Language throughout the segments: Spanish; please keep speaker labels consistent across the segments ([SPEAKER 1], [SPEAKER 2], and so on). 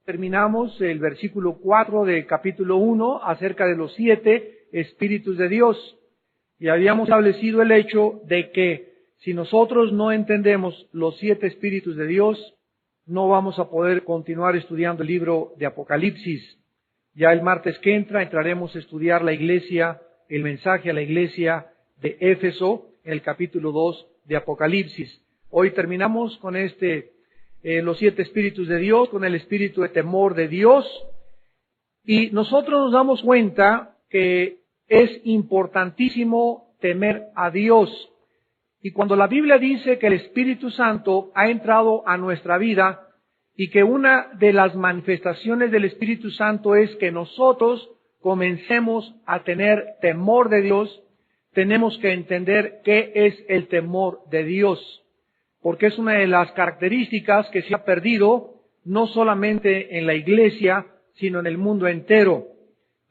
[SPEAKER 1] Terminamos el versículo 4 de capítulo 1 acerca de los 7 Espíritus de Dios. Y habíamos establecido el hecho de que si nosotros no entendemos los 7 Espíritus de Dios, no vamos a poder continuar estudiando el libro de Apocalipsis. Ya el martes que entra entraremos a estudiar la iglesia, el mensaje a la iglesia de Éfeso, en el capítulo 2 de Apocalipsis. Hoy terminamos con los 7 Espíritus de Dios, con el espíritu de temor de Dios. Y nosotros nos damos cuenta que es importantísimo temer a Dios. Y cuando la Biblia dice que el Espíritu Santo ha entrado a nuestra vida y que una de las manifestaciones del Espíritu Santo es que nosotros comencemos a tener temor de Dios, tenemos que entender qué es el temor de Dios, porque es una de las características que se ha perdido no solamente en la iglesia, sino en el mundo entero.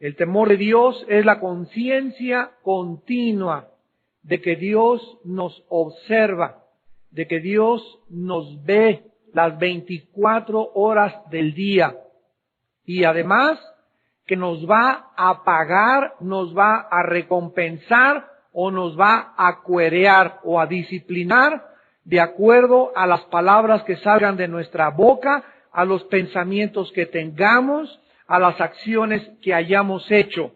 [SPEAKER 1] El temor de Dios es la conciencia continua de que Dios nos observa, de que Dios nos ve las 24 horas del día y además que nos va a pagar, nos va a recompensar o nos va a cuerear o a disciplinar de acuerdo a las palabras que salgan de nuestra boca, a los pensamientos que tengamos, a las acciones que hayamos hecho.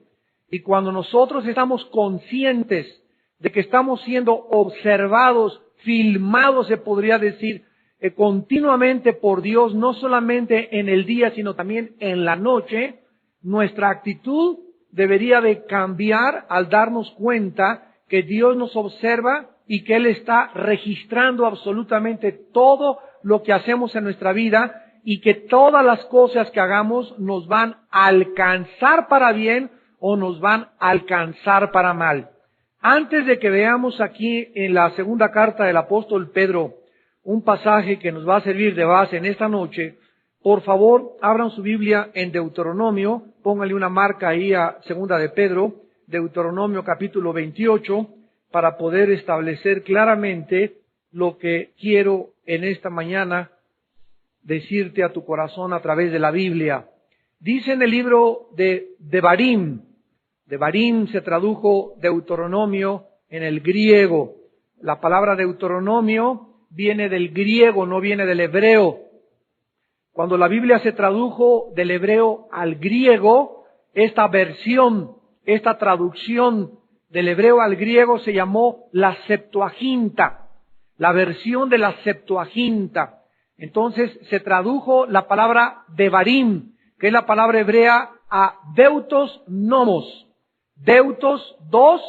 [SPEAKER 1] Y cuando nosotros estamos conscientes de que estamos siendo observados, filmados, se podría decir, continuamente por Dios, no solamente en el día, sino también en la noche, nuestra actitud debería de cambiar al darnos cuenta que Dios nos observa y que Él está registrando absolutamente todo lo que hacemos en nuestra vida y que todas las cosas que hagamos nos van a alcanzar para bien o nos van a alcanzar para mal. Antes de que veamos aquí en la segunda carta del apóstol Pedro un pasaje que nos va a servir de base en esta noche, por favor abran su Biblia en Deuteronomio, pónganle una marca ahí a segunda de Pedro, Deuteronomio capítulo 28, para poder establecer claramente lo que quiero en esta mañana decirte a tu corazón a través de la Biblia. Dice en el libro de Devarim se tradujo Deuteronomio en el griego. La palabra Deuteronomio viene del griego, no viene del hebreo. Cuando la Biblia se tradujo del hebreo al griego, esta versión, esta traducción del hebreo al griego se llamó la Septuaginta, la versión de la Septuaginta. Entonces se tradujo la palabra Devarim, que es la palabra hebrea, a Deutos Nomos. Deutos, dos,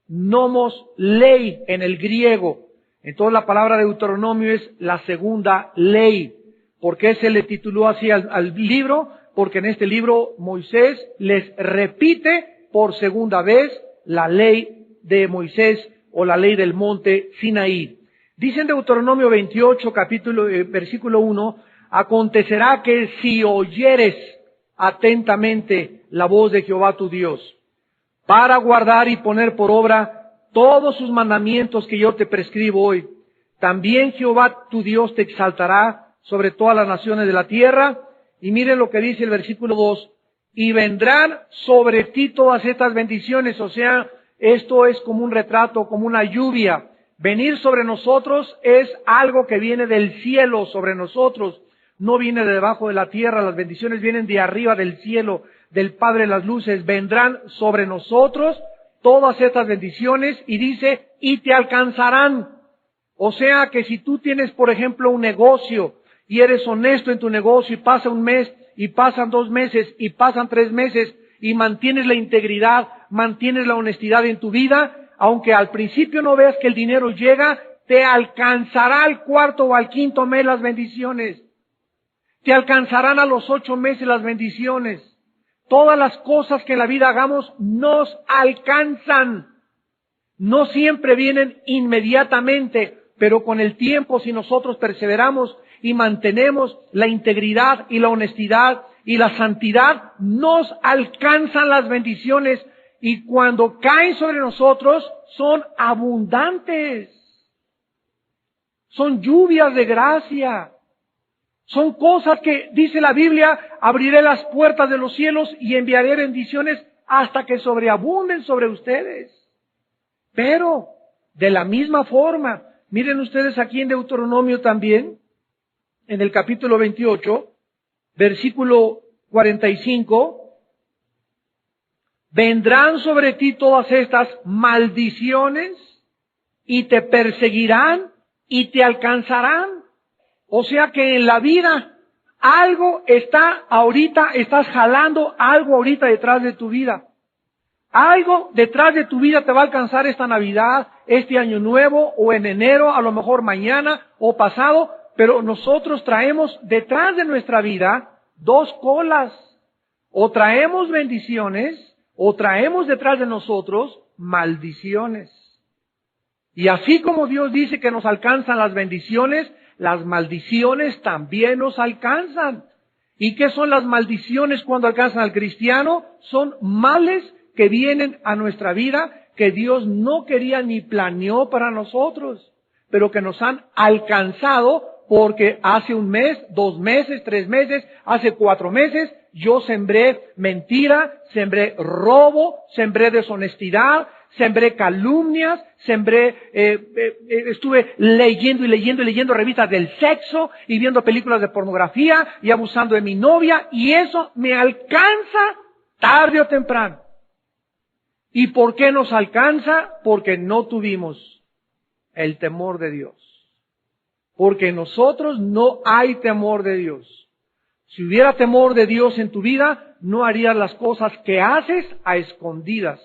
[SPEAKER 1] nomos, ley en el griego. Entonces la palabra Deuteronomio es la segunda ley. ¿Por qué se le tituló así al libro? Porque en este libro Moisés les repite por segunda vez la ley de Moisés o la ley del monte Sinaí. Dice en Deuteronomio 28, versículo 1, acontecerá que si oyeres atentamente la voz de Jehová tu Dios, para guardar y poner por obra todos sus mandamientos que yo te prescribo hoy, también Jehová tu Dios te exaltará sobre todas las naciones de la tierra. Y miren lo que dice el versículo 2, y vendrán sobre ti todas estas bendiciones. O sea, esto es como un retrato, como una lluvia. Venir sobre nosotros es algo que viene del cielo sobre nosotros, no viene de debajo de la tierra. Las bendiciones vienen de arriba del cielo, del Padre de las luces. Vendrán sobre nosotros todas estas bendiciones y dice, y te alcanzarán. O sea que si tú tienes, por ejemplo, un negocio y eres honesto en tu negocio y pasa un mes y pasan 2 meses y pasan 3 meses y mantienes la integridad, mantienes la honestidad en tu vida, aunque al principio no veas que el dinero llega, te alcanzará al 4º o al 5º mes las bendiciones. Te alcanzarán a los 8 meses las bendiciones. Todas las cosas que en la vida hagamos nos alcanzan. No siempre vienen inmediatamente, pero con el tiempo, si nosotros perseveramos y mantenemos la integridad y la honestidad y la santidad, nos alcanzan las bendiciones y cuando caen sobre nosotros son abundantes. Son lluvias de gracia. Son cosas que, dice la Biblia, abriré las puertas de los cielos y enviaré bendiciones hasta que sobreabunden sobre ustedes. Pero, de la misma forma, miren ustedes aquí en Deuteronomio también, en el capítulo 28, versículo 45, vendrán sobre ti todas estas maldiciones y te perseguirán y te alcanzarán. O sea que en la vida algo está ahorita, estás jalando algo ahorita detrás de tu vida. Algo detrás de tu vida te va a alcanzar esta Navidad, este Año Nuevo, o en enero, a lo mejor mañana o pasado, pero nosotros traemos detrás de nuestra vida dos colas. O traemos bendiciones, o traemos detrás de nosotros maldiciones. Y así como Dios dice que nos alcanzan las bendiciones, las maldiciones también nos alcanzan. ¿Y qué son las maldiciones cuando alcanzan al cristiano? Son males que vienen a nuestra vida que Dios no quería ni planeó para nosotros, pero que nos han alcanzado porque hace un mes, 2 meses, 3 meses, hace 4 meses, yo sembré mentira, sembré robo, sembré deshonestidad, sembré calumnias, estuve leyendo revistas del sexo y viendo películas de pornografía y abusando de mi novia, y eso me alcanza tarde o temprano. ¿Y por qué nos alcanza? Porque no tuvimos el temor de Dios. Porque en nosotros no hay temor de Dios. Si hubiera temor de Dios en tu vida, no harías las cosas que haces a escondidas.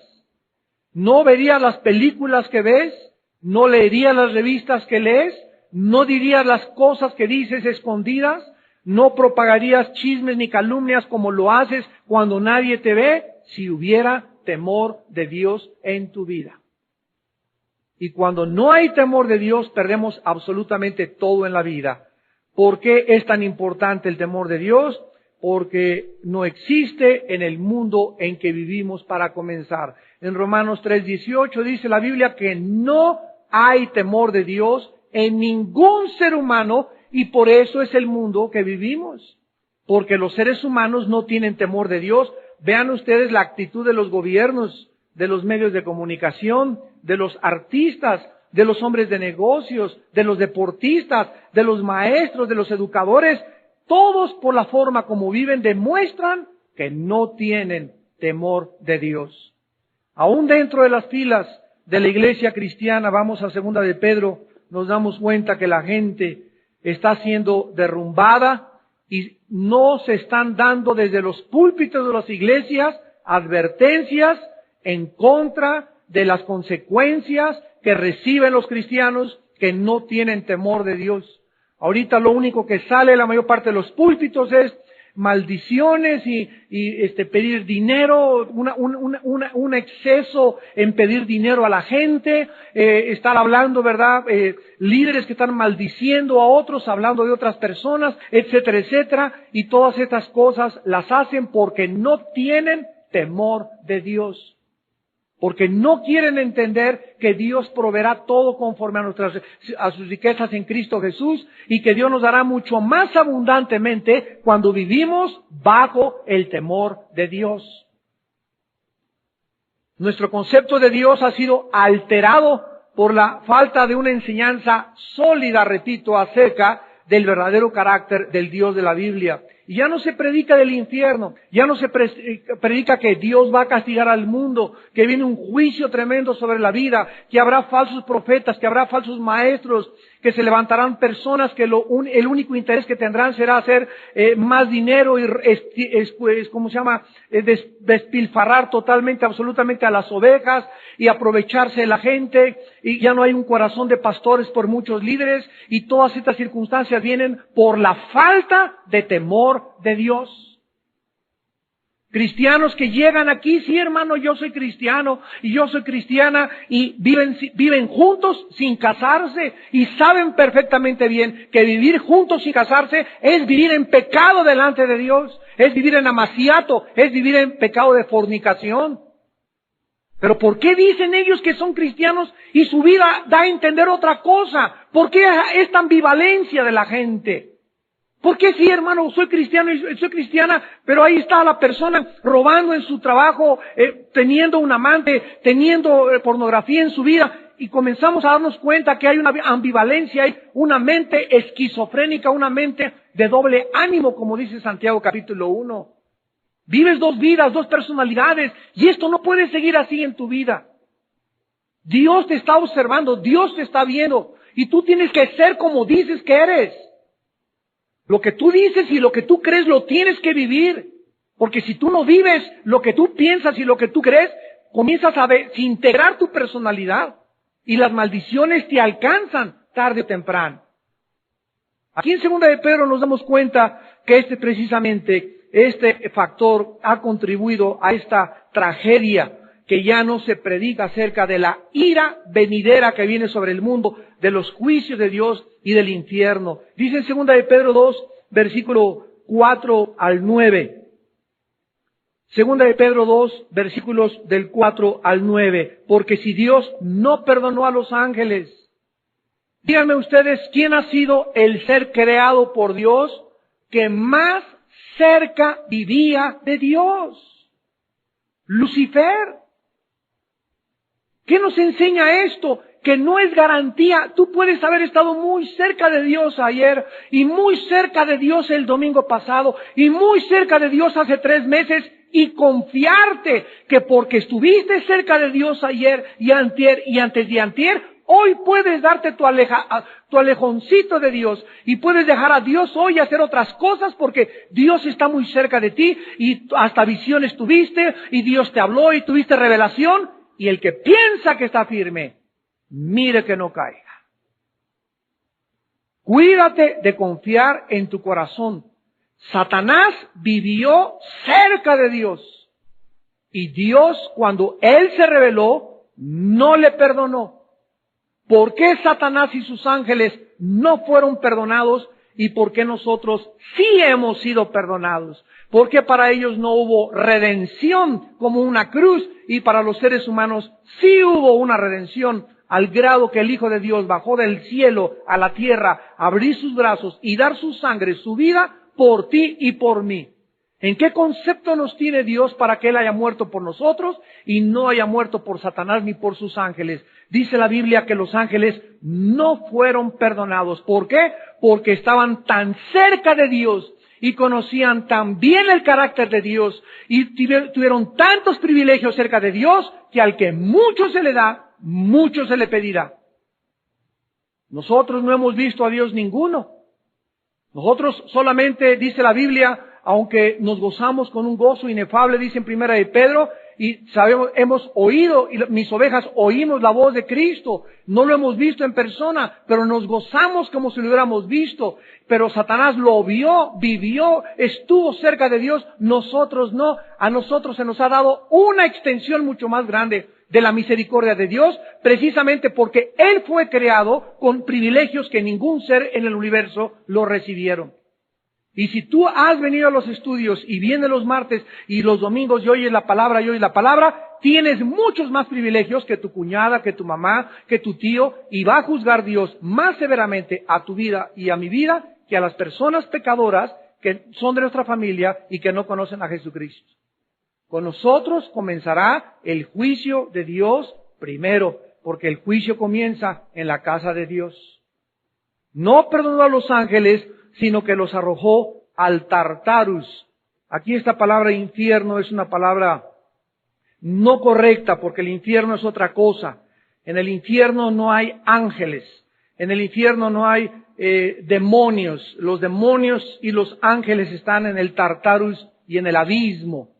[SPEAKER 1] No verías las películas que ves, no leerías las revistas que lees, no dirías las cosas que dices escondidas, no propagarías chismes ni calumnias como lo haces cuando nadie te ve, si hubiera temor de Dios en tu vida. Y cuando no hay temor de Dios, perdemos absolutamente todo en la vida. ¿Por qué es tan importante el temor de Dios? Porque no existe en el mundo en que vivimos para comenzar. En Romanos 3:18 dice la Biblia que no hay temor de Dios en ningún ser humano, y por eso es el mundo que vivimos. Porque los seres humanos no tienen temor de Dios. Vean ustedes la actitud de los gobiernos, de los medios de comunicación, de los artistas, de los hombres de negocios, de los deportistas, de los maestros, de los educadores. Todos, por la forma como viven, demuestran que no tienen temor de Dios. Aún dentro de las filas de la iglesia cristiana, vamos a 2 de Pedro, nos damos cuenta que la gente está siendo derrumbada y no se están dando desde los púlpitos de las iglesias advertencias en contra de las consecuencias que reciben los cristianos que no tienen temor de Dios. Ahorita lo único que sale la mayor parte de los púlpitos es maldiciones y pedir dinero, un exceso en pedir dinero a la gente, estar hablando, ¿verdad? Líderes que están maldiciendo a otros, hablando de otras personas, etcétera, etcétera, y todas estas cosas las hacen porque no tienen temor de Dios. Porque no quieren entender que Dios proveerá todo conforme a sus riquezas en Cristo Jesús, y que Dios nos dará mucho más abundantemente cuando vivimos bajo el temor de Dios. Nuestro concepto de Dios ha sido alterado por la falta de una enseñanza sólida, repito, acerca del verdadero carácter del Dios de la Biblia. Y ya no se predica del infierno, ya no se predica que Dios va a castigar al mundo, que viene un juicio tremendo sobre la vida, que habrá falsos profetas, que habrá falsos maestros, que se levantarán personas que el único interés que tendrán será hacer más dinero y despilfarrar totalmente, absolutamente a las ovejas y aprovecharse de la gente, y ya no hay un corazón de pastores por muchos líderes, y todas estas circunstancias vienen por la falta de temor de Dios. Cristianos que llegan aquí, sí hermano, yo soy cristiano y yo soy cristiana, y viven juntos sin casarse, y saben perfectamente bien que vivir juntos sin casarse es vivir en pecado delante de Dios, es vivir en amaciato, es vivir en pecado de fornicación. Pero ¿por qué dicen ellos que son cristianos y su vida da a entender otra cosa? ¿Por qué esta ambivalencia de la gente? ¿Por qué sí, hermano? Soy cristiano y soy cristiana, pero ahí está la persona robando en su trabajo, teniendo un amante, teniendo pornografía en su vida, y comenzamos a darnos cuenta que hay una ambivalencia, hay una mente esquizofrénica, una mente de doble ánimo, como dice Santiago capítulo 1. Vives dos vidas, dos personalidades, y esto no puede seguir así en tu vida. Dios te está observando, Dios te está viendo, y tú tienes que ser como dices que eres. Lo que tú dices y lo que tú crees lo tienes que vivir. Porque si tú no vives lo que tú piensas y lo que tú crees, comienzas a desintegrar tu personalidad. Y las maldiciones te alcanzan tarde o temprano. Aquí en 2 de Pedro nos damos cuenta que precisamente este factor ha contribuido a esta tragedia, que ya no se predica acerca de la ira venidera que viene sobre el mundo, de los juicios de Dios y del infierno. Dice en 2 de Pedro 2, versículo 4 al 9. 2 de Pedro 2, versículos del 4 al 9. Porque si Dios no perdonó a los ángeles, díganme ustedes, ¿quién ha sido el ser creado por Dios que más cerca vivía de Dios? Lucifer. ¿Qué nos enseña esto? Que no es garantía. Tú puedes haber estado muy cerca de Dios ayer, y muy cerca de Dios el domingo pasado, y muy cerca de Dios hace 3 meses, y confiarte que porque estuviste cerca de Dios ayer y antier y antes de antier, hoy puedes darte tu alejoncito de Dios, y puedes dejar a Dios hoy hacer otras cosas porque Dios está muy cerca de ti, y hasta visiones tuviste, y Dios te habló y tuviste revelación. Y el que piensa que está firme, mire que no caiga. Cuídate de confiar en tu corazón. Satanás vivió cerca de Dios. Y Dios, cuando él se rebeló, no le perdonó. ¿Por qué Satanás y sus ángeles no fueron perdonados? ¿Y por qué nosotros sí hemos sido perdonados? Porque para ellos no hubo redención como una cruz, y para los seres humanos sí hubo una redención, al grado que el Hijo de Dios bajó del cielo a la tierra, abrir sus brazos y dar su sangre, su vida, por ti y por mí. ¿En qué concepto nos tiene Dios para que Él haya muerto por nosotros y no haya muerto por Satanás ni por sus ángeles? Dice la Biblia que los ángeles no fueron perdonados. ¿Por qué? Porque estaban tan cerca de Dios y conocían tan bien el carácter de Dios y tuvieron tantos privilegios cerca de Dios, que al que mucho se le da, mucho se le pedirá. Nosotros no hemos visto a Dios ninguno. Nosotros solamente, dice la Biblia, aunque nos gozamos con un gozo inefable, dice en 1 de Pedro, y sabemos, hemos oído, y mis ovejas oímos la voz de Cristo. No lo hemos visto en persona, pero nos gozamos como si lo hubiéramos visto. Pero Satanás lo vio, vivió, estuvo cerca de Dios, nosotros no. A nosotros se nos ha dado una extensión mucho más grande de la misericordia de Dios, precisamente porque Él fue creado con privilegios que ningún ser en el universo lo recibieron. Y si tú has venido a los estudios y vienes los martes y los domingos y oyes la palabra, tienes muchos más privilegios que tu cuñada, que tu mamá, que tu tío, y va a juzgar Dios más severamente a tu vida y a mi vida que a las personas pecadoras que son de nuestra familia y que no conocen a Jesucristo. Con nosotros comenzará el juicio de Dios primero, porque el juicio comienza en la casa de Dios. No perdonó a los ángeles, sino que los arrojó al Tartarus. Aquí esta palabra infierno es una palabra no correcta, porque el infierno es otra cosa. En el infierno no hay ángeles, en el infierno no hay demonios. Los demonios y los ángeles están en el Tartarus y en el abismo.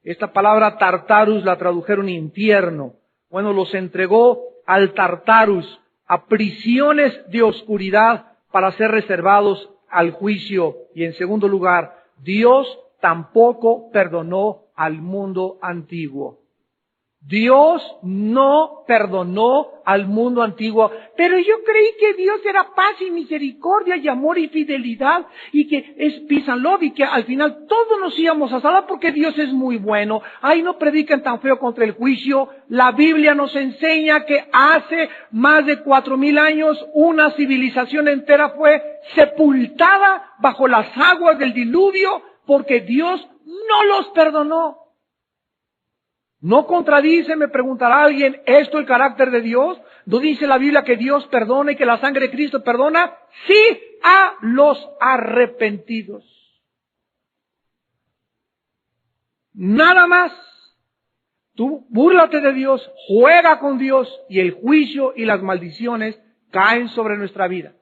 [SPEAKER 1] Esta palabra Tartarus la tradujeron infierno. Bueno, los entregó al Tartarus, a prisiones de oscuridad para ser reservados al juicio. Y en segundo lugar, Dios tampoco perdonó al mundo antiguo. Dios no perdonó al mundo antiguo, pero yo creí que Dios era paz y misericordia y amor y fidelidad y que es peace and love y que al final todos nos íbamos a salvar porque Dios es muy bueno. Ay, no prediquen tan feo contra el juicio. La Biblia nos enseña que hace más de 4,000 años una civilización entera fue sepultada bajo las aguas del diluvio porque Dios no los perdonó. ¿No contradice, me preguntará alguien, esto el carácter de Dios? ¿No dice la Biblia que Dios perdona y que la sangre de Cristo perdona? Sí, a los arrepentidos. Nada más. Tú búrlate de Dios, juega con Dios y el juicio y las maldiciones caen sobre nuestra vida.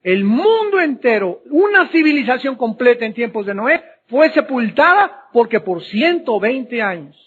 [SPEAKER 1] El mundo entero, una civilización completa en tiempos de Noé, fue sepultada porque por 120 años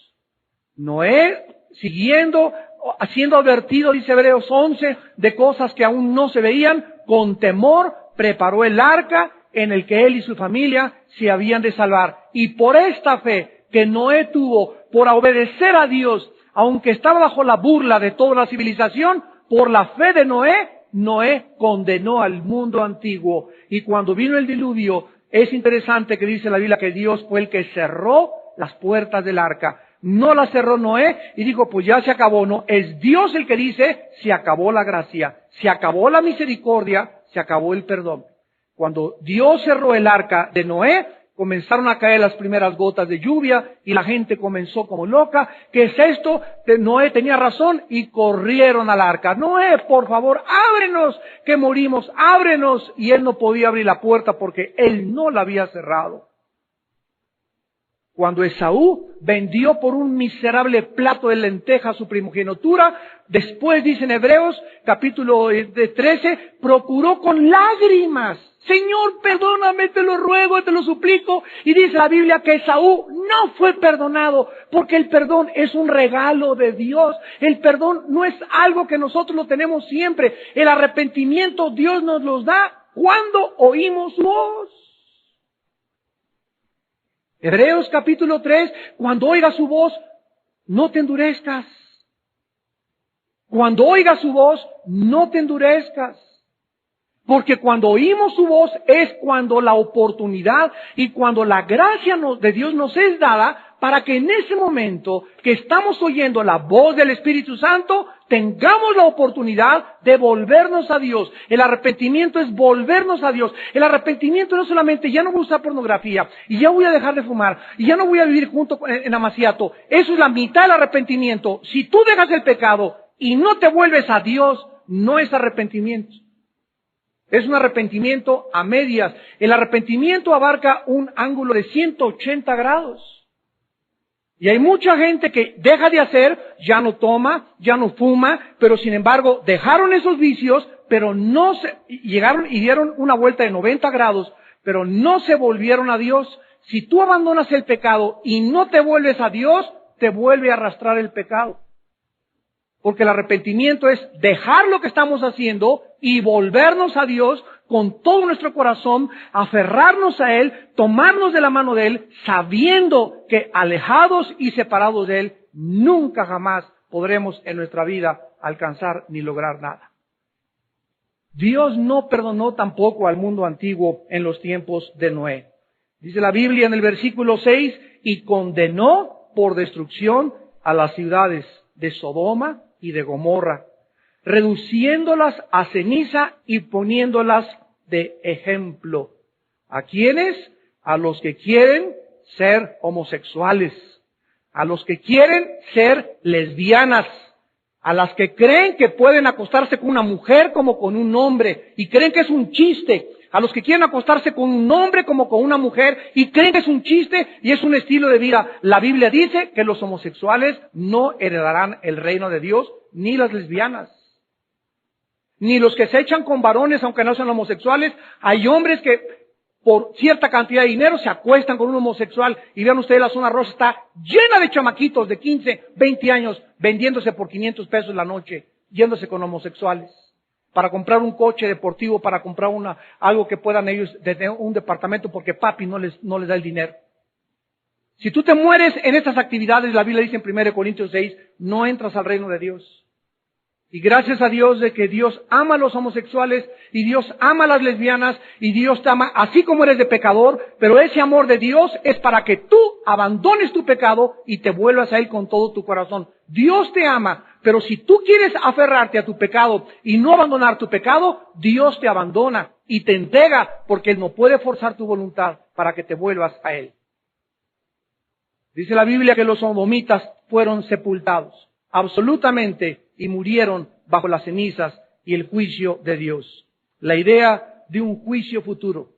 [SPEAKER 1] Noé, siendo advertido, dice Hebreos 11, de cosas que aún no se veían, con temor preparó el arca en el que él y su familia se habían de salvar. Y por esta fe que Noé tuvo, por obedecer a Dios, aunque estaba bajo la burla de toda la civilización, por la fe de Noé condenó al mundo antiguo. Y cuando vino el diluvio, es interesante que dice la Biblia que Dios fue el que cerró las puertas del arca. No la cerró Noé y dijo, pues ya se acabó. No, es Dios el que dice, se acabó la gracia, se acabó la misericordia, se acabó el perdón. Cuando Dios cerró el arca de Noé, comenzaron a caer las primeras gotas de lluvia y la gente comenzó como loca. ¿Qué es esto? Noé tenía razón y corrieron al arca. Noé, por favor, ábrenos, que morimos, ábrenos. Y él no podía abrir la puerta porque él no la había cerrado. Cuando Esaú vendió por un miserable plato de lentejas su primogenitura, después dice en Hebreos capítulo 13, procuró con lágrimas, Señor, perdóname, te lo ruego, te lo suplico. Y dice la Biblia que Esaú no fue perdonado, porque el perdón es un regalo de Dios. El perdón no es algo que nosotros lo tenemos siempre. El arrepentimiento Dios nos los da cuando oímos su voz. Hebreos capítulo 3, cuando oigas su voz, no te endurezcas. Cuando oigas su voz, no te endurezcas. Porque cuando oímos su voz es cuando la oportunidad y cuando la gracia de Dios nos es dada para que en ese momento que estamos oyendo la voz del Espíritu Santo, tengamos la oportunidad de volvernos a Dios. El arrepentimiento es volvernos a Dios. El arrepentimiento no solamente, ya no voy a usar pornografía, y ya voy a dejar de fumar, y ya no voy a vivir junto en amaciato. Eso es la mitad del arrepentimiento. Si tú dejas el pecado y no te vuelves a Dios, no es arrepentimiento. Es un arrepentimiento a medias. El arrepentimiento abarca un ángulo de 180 grados. Y hay mucha gente que deja de hacer, ya no toma, ya no fuma, pero sin embargo dejaron esos vicios, pero no llegaron y dieron una vuelta de 90 grados, pero no se volvieron a Dios. Si tú abandonas el pecado y no te vuelves a Dios, te vuelve a arrastrar el pecado. Porque el arrepentimiento es dejar lo que estamos haciendo y volvernos a Dios con todo nuestro corazón, aferrarnos a Él, tomarnos de la mano de Él, sabiendo que alejados y separados de Él, nunca jamás podremos en nuestra vida alcanzar ni lograr nada. Dios no perdonó tampoco al mundo antiguo en los tiempos de Noé. Dice la Biblia en el versículo 6, y condenó por destrucción a las ciudades de Sodoma y de Gomorra, reduciéndolas a ceniza y poniéndolas de ejemplo. ¿A quiénes? A los que quieren ser homosexuales, a los que quieren ser lesbianas, a las que creen que pueden acostarse con una mujer como con un hombre y creen que es un chiste, a los que quieren acostarse con un hombre como con una mujer y creen que es un chiste y es un estilo de vida. La Biblia dice que los homosexuales no heredarán el reino de Dios, ni las lesbianas, ni los que se echan con varones aunque no sean homosexuales. Hay hombres que por cierta cantidad de dinero se acuestan con un homosexual y vean ustedes la zona rosa está llena de chamaquitos de 15, 20 años vendiéndose por 500 pesos la noche, yéndose con homosexuales para comprar un coche deportivo, para comprar algo que puedan ellos tener un departamento porque papi no les da el dinero. Si tú te mueres en estas actividades, la Biblia dice en 1 Corintios 6, no entras al reino de Dios. Y gracias a Dios de que Dios ama a los homosexuales y Dios ama a las lesbianas y Dios te ama así como eres de pecador, pero ese amor de Dios es para que tú abandones tu pecado y te vuelvas a Él con todo tu corazón. Dios te ama, pero si tú quieres aferrarte a tu pecado y no abandonar tu pecado, Dios te abandona y te entrega porque Él no puede forzar tu voluntad para que te vuelvas a Él. Dice la Biblia que los sodomitas fueron sepultados absolutamente y murieron bajo las cenizas y el juicio de Dios. La idea de un juicio futuro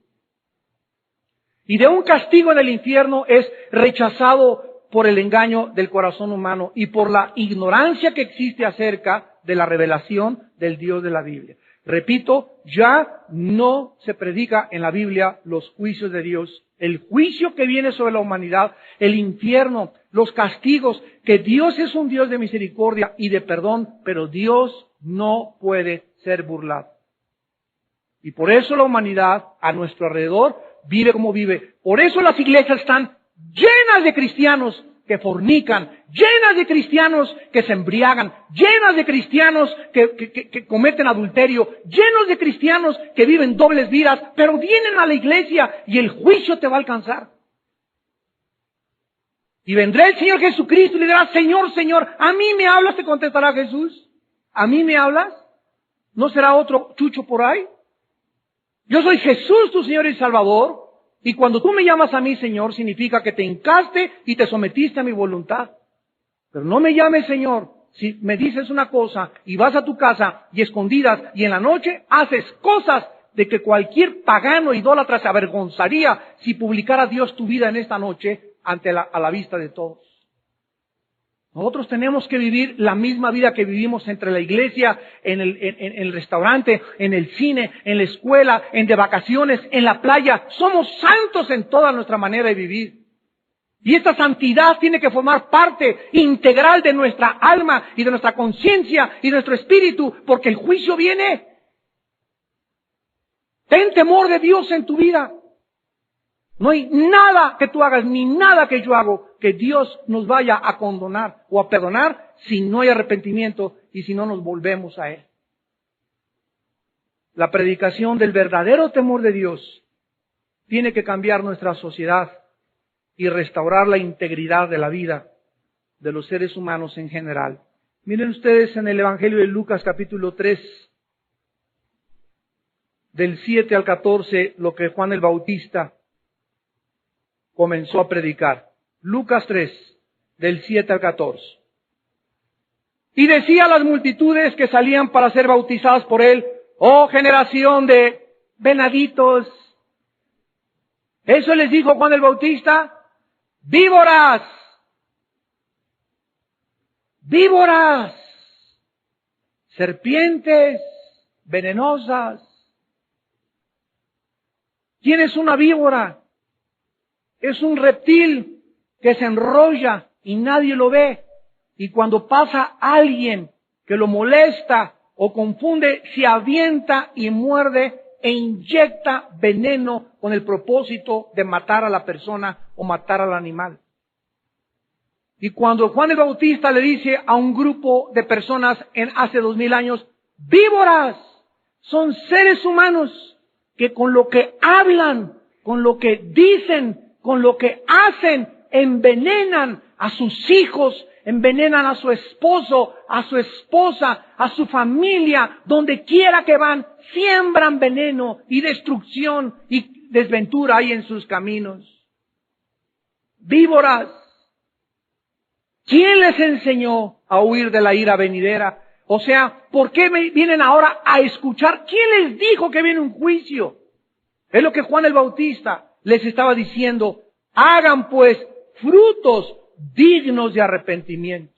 [SPEAKER 1] y de un castigo en el infierno es rechazado por el engaño del corazón humano y por la ignorancia que existe acerca de la revelación del Dios de la Biblia. Repito, ya no se predica en la Biblia los juicios de Dios, el juicio que viene sobre la humanidad, el infierno, los castigos, que Dios es un Dios de misericordia y de perdón, pero Dios no puede ser burlado. Y por eso la humanidad a nuestro alrededor vive como vive. Por eso las iglesias están llenas de cristianos que fornican, llenas de cristianos que se embriagan, llenas de cristianos que cometen adulterio, llenos de cristianos que viven dobles vidas, pero vienen a la iglesia y el juicio te va a alcanzar. Y vendrá el Señor Jesucristo y le dirá, Señor, Señor, ¿a mí me hablas? Te contestará Jesús. ¿A mí me hablas? ¿No será otro chucho por ahí? Yo soy Jesús, tu Señor y Salvador. Y cuando tú me llamas a mí, Señor, significa que te hincaste y te sometiste a mi voluntad. Pero no me llames, Señor, si me dices una cosa y vas a tu casa y escondidas y en la noche haces cosas de que cualquier pagano idólatra se avergonzaría si publicara Dios tu vida en esta noche a la vista de todos. Nosotros tenemos que vivir la misma vida que vivimos entre la iglesia, en el restaurante, en el cine, en la escuela, de vacaciones, en la playa. Somos santos en toda nuestra manera de vivir. Y esta santidad tiene que formar parte integral de nuestra alma y de nuestra conciencia y de nuestro espíritu, porque el juicio viene. Ten temor de Dios en tu vida. No hay nada que tú hagas, ni nada que yo hago, que Dios nos vaya a condonar o a perdonar si no hay arrepentimiento y si no nos volvemos a Él. La predicación del verdadero temor de Dios tiene que cambiar nuestra sociedad y restaurar la integridad de la vida de los seres humanos en general. Miren ustedes en el Evangelio de Lucas capítulo 3, del 7 al 14, lo que Juan el Bautista comenzó a predicar. Lucas 3, del 7 al 14. Y decía a las multitudes que salían para ser bautizadas por él, oh generación de venaditos. Eso les dijo Juan el Bautista, víboras, víboras, serpientes venenosas. ¿Quién es una víbora? Es un reptil que se enrolla y nadie lo ve. Y cuando pasa alguien que lo molesta o confunde, se avienta y muerde e inyecta veneno con el propósito de matar a la persona o matar al animal. Y cuando Juan el Bautista le dice a un grupo de personas hace 2000 años, víboras, son seres humanos que con lo que hablan, con lo que dicen, con lo que hacen, envenenan a sus hijos, envenenan a su esposo, a su esposa, a su familia, donde quiera que van, siembran veneno y destrucción y desventura hay en sus caminos. Víboras. ¿Quién les enseñó a huir de la ira venidera? O sea, ¿por qué vienen ahora a escuchar? ¿Quién les dijo que viene un juicio? Es lo que Juan el Bautista les estaba diciendo. Hagan pues frutos dignos de arrepentimiento.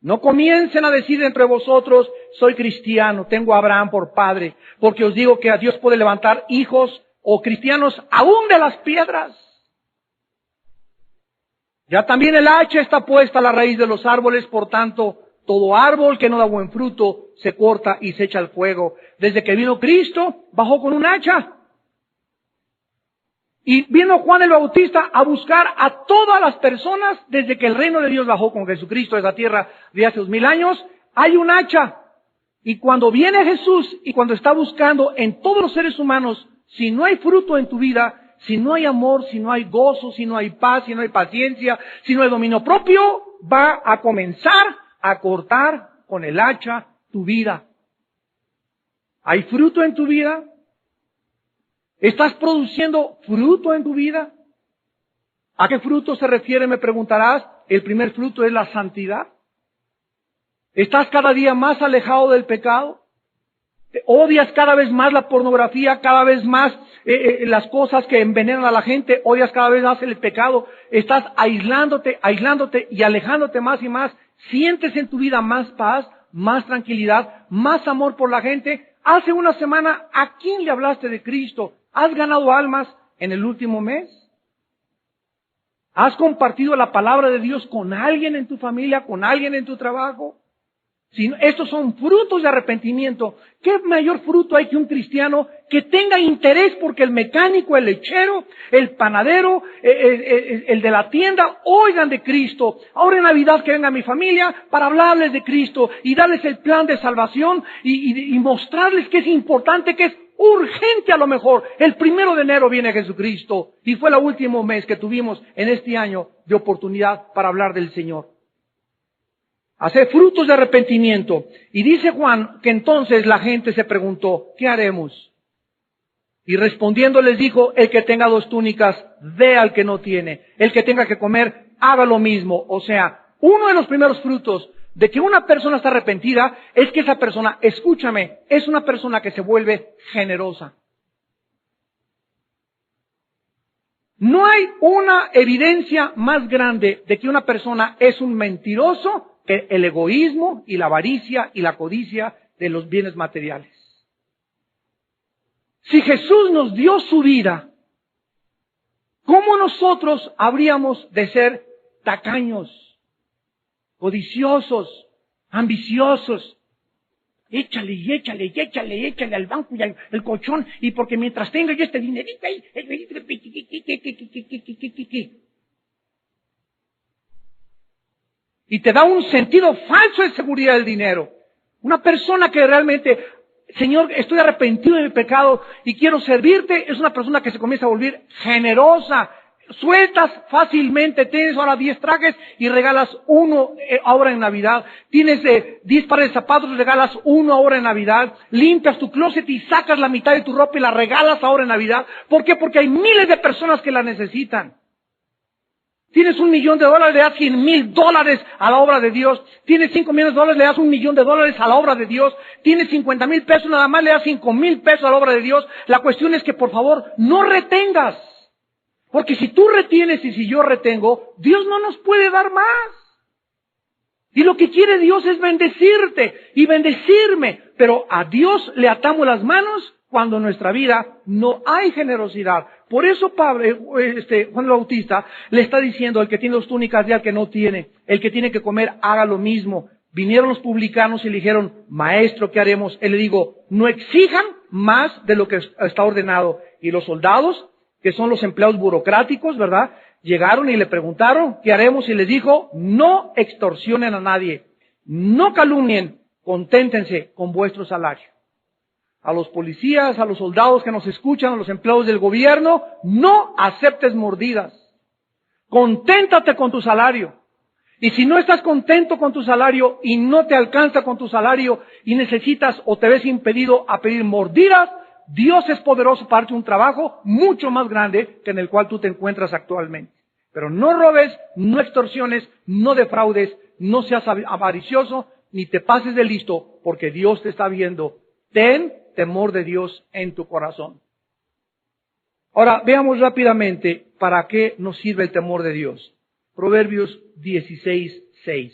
[SPEAKER 1] No comiencen a decir entre vosotros, soy cristiano, tengo a Abraham por padre, porque os digo que a Dios puede levantar hijos o cristianos aún de las piedras. Ya también el hacha está puesta a la raíz de los árboles, por tanto, todo árbol que no da buen fruto se corta y se echa al fuego. Desde que vino Cristo, bajó con un hacha. Y vino Juan el Bautista a buscar a todas las personas desde que el reino de Dios bajó con Jesucristo a esa tierra de hace 2000 años. Hay un hacha. Y cuando viene Jesús y cuando está buscando en todos los seres humanos, si no hay fruto en tu vida, si no hay amor, si no hay gozo, si no hay paz, si no hay paciencia, si no hay dominio propio, va a comenzar a cortar con el hacha tu vida. ¿Hay fruto en tu vida? ¿Estás produciendo fruto en tu vida? ¿A qué fruto se refiere, me preguntarás? El primer fruto es la santidad. ¿Estás cada día más alejado del pecado? ¿Odias cada vez más la pornografía, cada vez más las cosas que envenenan a la gente? ¿Odias cada vez más el pecado? ¿Estás aislándote y alejándote más y más? ¿Sientes en tu vida más paz, más tranquilidad, más amor por la gente? Hace una semana, ¿a quién le hablaste de Cristo? ¿Has ganado almas en el último mes? ¿Has compartido la palabra de Dios con alguien en tu familia, con alguien en tu trabajo? Si estos son frutos de arrepentimiento. ¿Qué mayor fruto hay que un cristiano que tenga interés porque el mecánico, el lechero, el panadero, el de la tienda oigan de Cristo? Ahora en Navidad que venga mi familia para hablarles de Cristo y darles el plan de salvación y mostrarles que es importante, que es urgente a lo mejor. El 1 de enero viene Jesucristo y fue el último mes que tuvimos en este año de oportunidad para hablar del Señor. Hacer frutos de arrepentimiento. Y dice Juan que entonces la gente se preguntó, ¿qué haremos? Y respondiendo les dijo, el que tenga 2 túnicas, dé al que no tiene. El que tenga que comer, haga lo mismo. O sea, uno de los primeros frutos de que una persona está arrepentida es que esa persona, escúchame, es una persona que se vuelve generosa. No hay una evidencia más grande de que una persona es un mentiroso que el egoísmo y la avaricia y la codicia de los bienes materiales. Si Jesús nos dio su vida, ¿cómo nosotros habríamos de ser tacaños, codiciosos, ambiciosos? Échale al banco y al colchón, y porque mientras tenga yo este dinerito ahí, y te da un sentido falso de seguridad del dinero. Una persona que realmente, Señor, estoy arrepentido de mi pecado y quiero servirte, es una persona que se comienza a volver generosa. Sueltas fácilmente, tienes ahora 10 trajes y regalas uno ahora en Navidad. Tienes 10 pares de zapatos y regalas uno ahora en Navidad. Limpias tu closet y sacas la mitad de tu ropa y la regalas ahora en Navidad. ¿Por qué? Porque hay miles de personas que la necesitan. Tienes $1,000,000, le das $100,000 a la obra de Dios. Tienes $5,000,000, le das $1,000,000 a la obra de Dios. Tienes $50,000 nada más, le das $5,000 a la obra de Dios. La cuestión es que por favor no retengas. Porque si tú retienes y si yo retengo, Dios no nos puede dar más. Y lo que quiere Dios es bendecirte y bendecirme. Pero a Dios le atamos las manos cuando en nuestra vida no hay generosidad. Por eso Juan el Bautista le está diciendo, el que tiene 2 túnicas dé al que no tiene. El que tiene que comer, haga lo mismo. Vinieron los publicanos y le dijeron, maestro, ¿qué haremos? Él le dijo, no exijan más de lo que está ordenado. Y los soldados, que son los empleados burocráticos, ¿verdad? Llegaron y le preguntaron, ¿qué haremos? Y les dijo, no extorsionen a nadie, no calumnien, conténtense con vuestro salario. A los policías, a los soldados que nos escuchan, a los empleados del gobierno, no aceptes mordidas. Conténtate con tu salario. Y si no estás contento con tu salario y no te alcanza con tu salario y necesitas o te ves impedido a pedir mordidas, Dios es poderoso para darte un trabajo mucho más grande que en el cual tú te encuentras actualmente. Pero no robes, no extorsiones, no defraudes, no seas avaricioso, ni te pases de listo, porque Dios te está viendo. Ten temor de Dios en tu corazón. Ahora, veamos rápidamente para qué nos sirve el temor de Dios. Proverbios 16:6.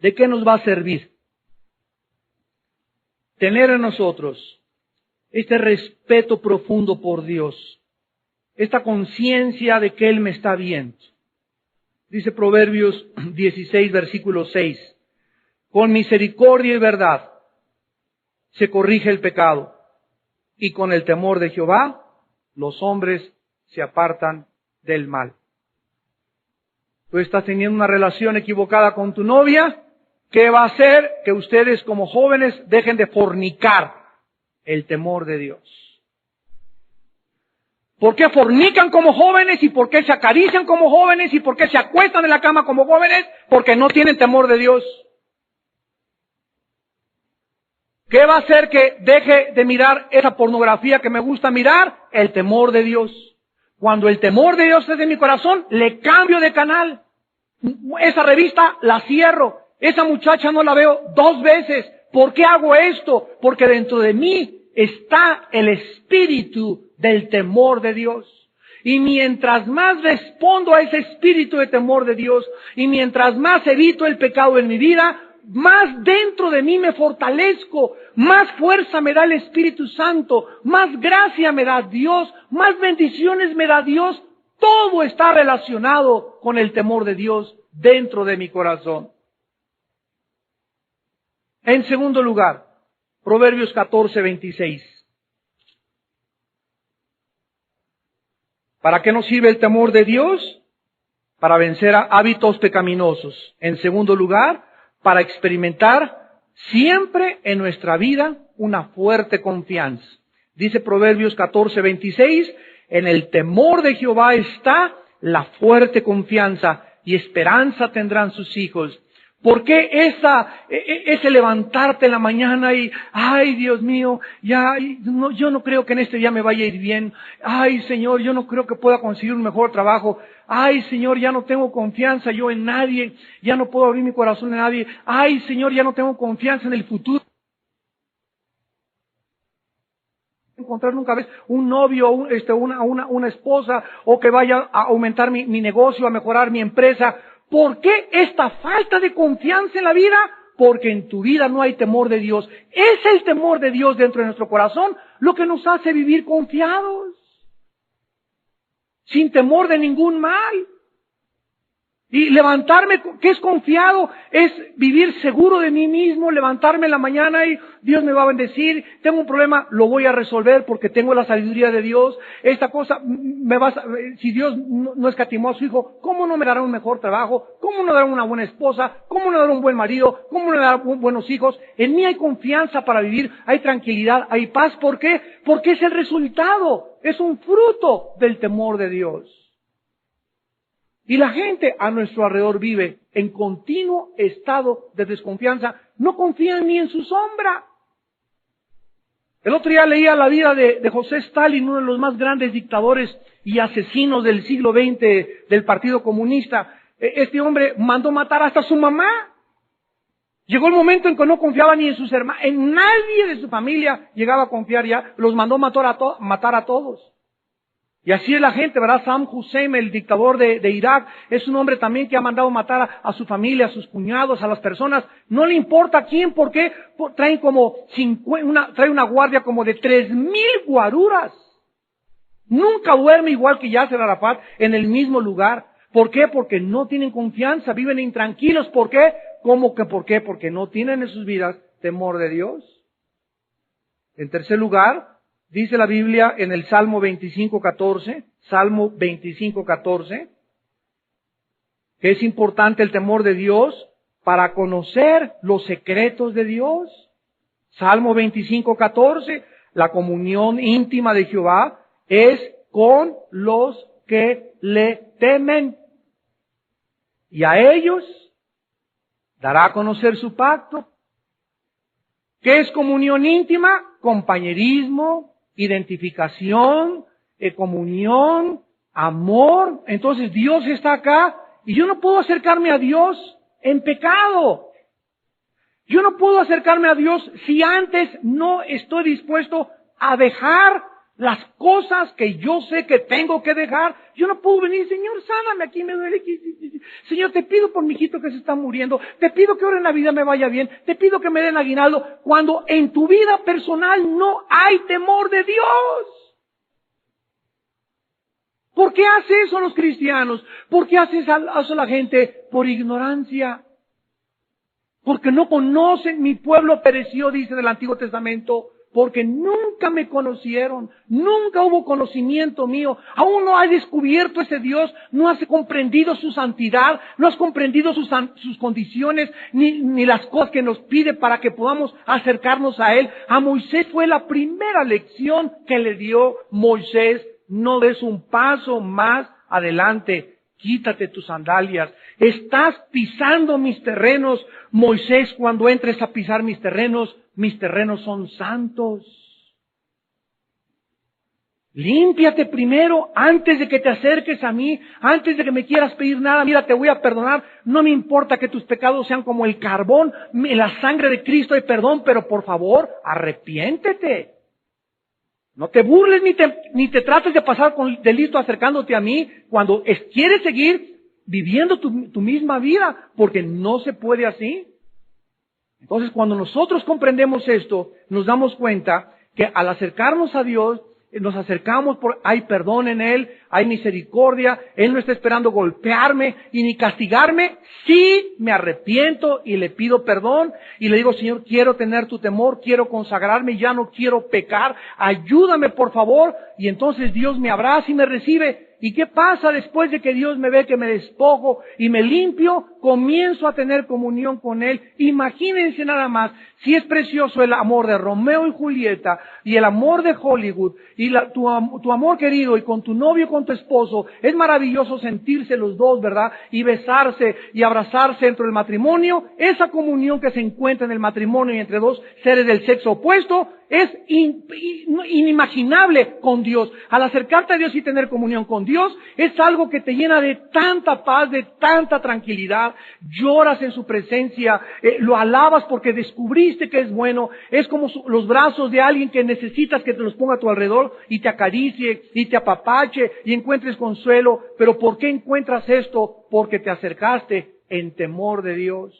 [SPEAKER 1] ¿De qué nos va a servir? Tener en nosotros este respeto profundo por Dios, esta conciencia de que Él me está viendo. Dice Proverbios 16, versículo 6. Con misericordia y verdad se corrige el pecado, y con el temor de Jehová los hombres se apartan del mal. Tú estás teniendo una relación equivocada con tu novia, ¿qué va a hacer? Que ustedes como jóvenes dejen de fornicar el temor de Dios. ¿Por qué fornican como jóvenes y por qué se acarician como jóvenes y por qué se acuestan en la cama como jóvenes? Porque no tienen temor de Dios. ¿Qué va a hacer que deje de mirar esa pornografía que me gusta mirar? El temor de Dios. Cuando el temor de Dios es de mi corazón, le cambio de canal. Esa revista la cierro. Esa muchacha no la veo 2 veces. ¿Por qué hago esto? Porque dentro de mí está el espíritu del temor de Dios. Y mientras más respondo a ese espíritu de temor de Dios, y mientras más evito el pecado en mi vida, más dentro de mí me fortalezco, más fuerza me da el Espíritu Santo, más gracia me da Dios, más bendiciones me da Dios. Todo está relacionado con el temor de Dios dentro de mi corazón. En segundo lugar, Proverbios 14:26. ¿Para qué nos sirve el temor de Dios? Para vencer a hábitos pecaminosos. En segundo lugar, para experimentar siempre en nuestra vida una fuerte confianza. Dice Proverbios 14:26, en el temor de Jehová está la fuerte confianza y esperanza tendrán sus hijos. ¿Por qué ese levantarte en la mañana y, ay Dios mío, yo no creo que en este día me vaya a ir bien. Ay Señor, yo no creo que pueda conseguir un mejor trabajo. Ay Señor, ya no tengo confianza yo en nadie. Ya no puedo abrir mi corazón a nadie. Ay Señor, ya no tengo confianza en el futuro. Encontrar nunca ves un novio, una esposa, o que vaya a aumentar mi negocio, a mejorar mi empresa. ¿Por qué esta falta de confianza en la vida? Porque en tu vida no hay temor de Dios. Es el temor de Dios dentro de nuestro corazón lo que nos hace vivir confiados, sin temor de ningún mal. Y levantarme, que es confiado, es vivir seguro de mí mismo, levantarme en la mañana y Dios me va a bendecir. Tengo un problema, lo voy a resolver porque tengo la sabiduría de Dios. Esta cosa, si Dios no escatimó a su hijo, ¿cómo no me dará un mejor trabajo? ¿Cómo no dará una buena esposa? ¿Cómo no dará un buen marido? ¿Cómo no dará buenos hijos? En mí hay confianza para vivir, hay tranquilidad, hay paz. ¿Por qué? Porque es el resultado, es un fruto del temor de Dios. Y la gente a nuestro alrededor vive en continuo estado de desconfianza. No confían ni en su sombra. El otro día leía la vida de José Stalin, uno de los más grandes dictadores y asesinos del siglo XX del Partido Comunista. Este hombre mandó matar hasta a su mamá. Llegó el momento en que no confiaba ni en sus hermanos, en nadie de su familia llegaba a confiar ya. Los mandó matar a todos. Y así es la gente, ¿verdad? Saddam Hussein, el dictador de Irak, es un hombre también que ha mandado matar a su familia, a sus cuñados, a las personas. No le importa a quién, ¿por qué? Trae una guardia como de 3,000 guaruras. Nunca duerme igual que Yasser Arafat en el mismo lugar. ¿Por qué? Porque no tienen confianza, viven intranquilos. ¿Por qué? ¿Cómo que por qué? Porque no tienen en sus vidas temor de Dios. En tercer lugar, dice la Biblia en el Salmo 25:14, Salmo 25:14, que es importante el temor de Dios para conocer los secretos de Dios. Salmo 25:14, la comunión íntima de Jehová es con los que le temen. Y a ellos dará a conocer su pacto. ¿Qué es comunión íntima? Compañerismo, identificación, comunión, amor. Entonces Dios está acá y yo no puedo acercarme a Dios en pecado. Yo no puedo acercarme a Dios si antes no estoy dispuesto a dejar las cosas que yo sé que tengo que dejar. Yo no puedo venir, Señor, sáname, aquí me duele. Señor, te pido por mi hijito que se está muriendo. Te pido que ahora en la vida me vaya bien. Te pido que me den aguinaldo. Cuando en tu vida personal no hay temor de Dios. ¿Por qué hace eso los cristianos? ¿Por qué hace eso la gente? Por ignorancia. Porque no conocen, mi pueblo pereció, dice en el Antiguo Testamento, porque nunca me conocieron, nunca hubo conocimiento mío, aún no has descubierto ese Dios, no has comprendido su santidad, no has comprendido sus condiciones, ni las cosas que nos pide para que podamos acercarnos a Él. A Moisés fue la primera lección que le dio Moisés: no des un paso más adelante, quítate tus sandalias, estás pisando mis terrenos. Moisés, cuando entres a pisar mis terrenos son santos. Límpiate primero antes de que te acerques a mí, antes de que me quieras pedir nada. Mira, te voy a perdonar, no me importa que tus pecados sean como el carbón, en la sangre de Cristo hay perdón, pero por favor, arrepiéntete. No te burles ni te trates de pasar con delito acercándote a mí cuando quieres seguir viviendo tu misma vida, porque no se puede así. Entonces, cuando nosotros comprendemos esto, nos damos cuenta que al acercarnos a Dios, nos acercamos hay perdón en Él, hay misericordia, Él no está esperando golpearme y ni castigarme. Sí, me arrepiento y le pido perdón y le digo: Señor, quiero tener tu temor, quiero consagrarme, ya no quiero pecar, ayúdame por favor. Y entonces Dios me abraza y me recibe. ¿Y qué pasa después de que Dios me ve que me despojo y me limpio? Comienzo a tener comunión con Él. Imagínense nada más, si es precioso el amor de Romeo y Julieta y el amor de Hollywood y tu amor querido y con tu novio y con tu esposo. Es maravilloso sentirse los dos, ¿verdad? Y besarse y abrazarse dentro del matrimonio. Esa comunión que se encuentra en el matrimonio y entre dos seres del sexo opuesto es inimaginable con Dios. Al acercarte a Dios y tener comunión con Dios, es algo que te llena de tanta paz, de tanta tranquilidad. Lloras en su presencia, lo alabas porque descubriste que es bueno. Es como los brazos de alguien que necesitas que te los ponga a tu alrededor y te acaricie y te apapache y encuentres consuelo. Pero ¿por qué encuentras esto? Porque te acercaste en temor de Dios.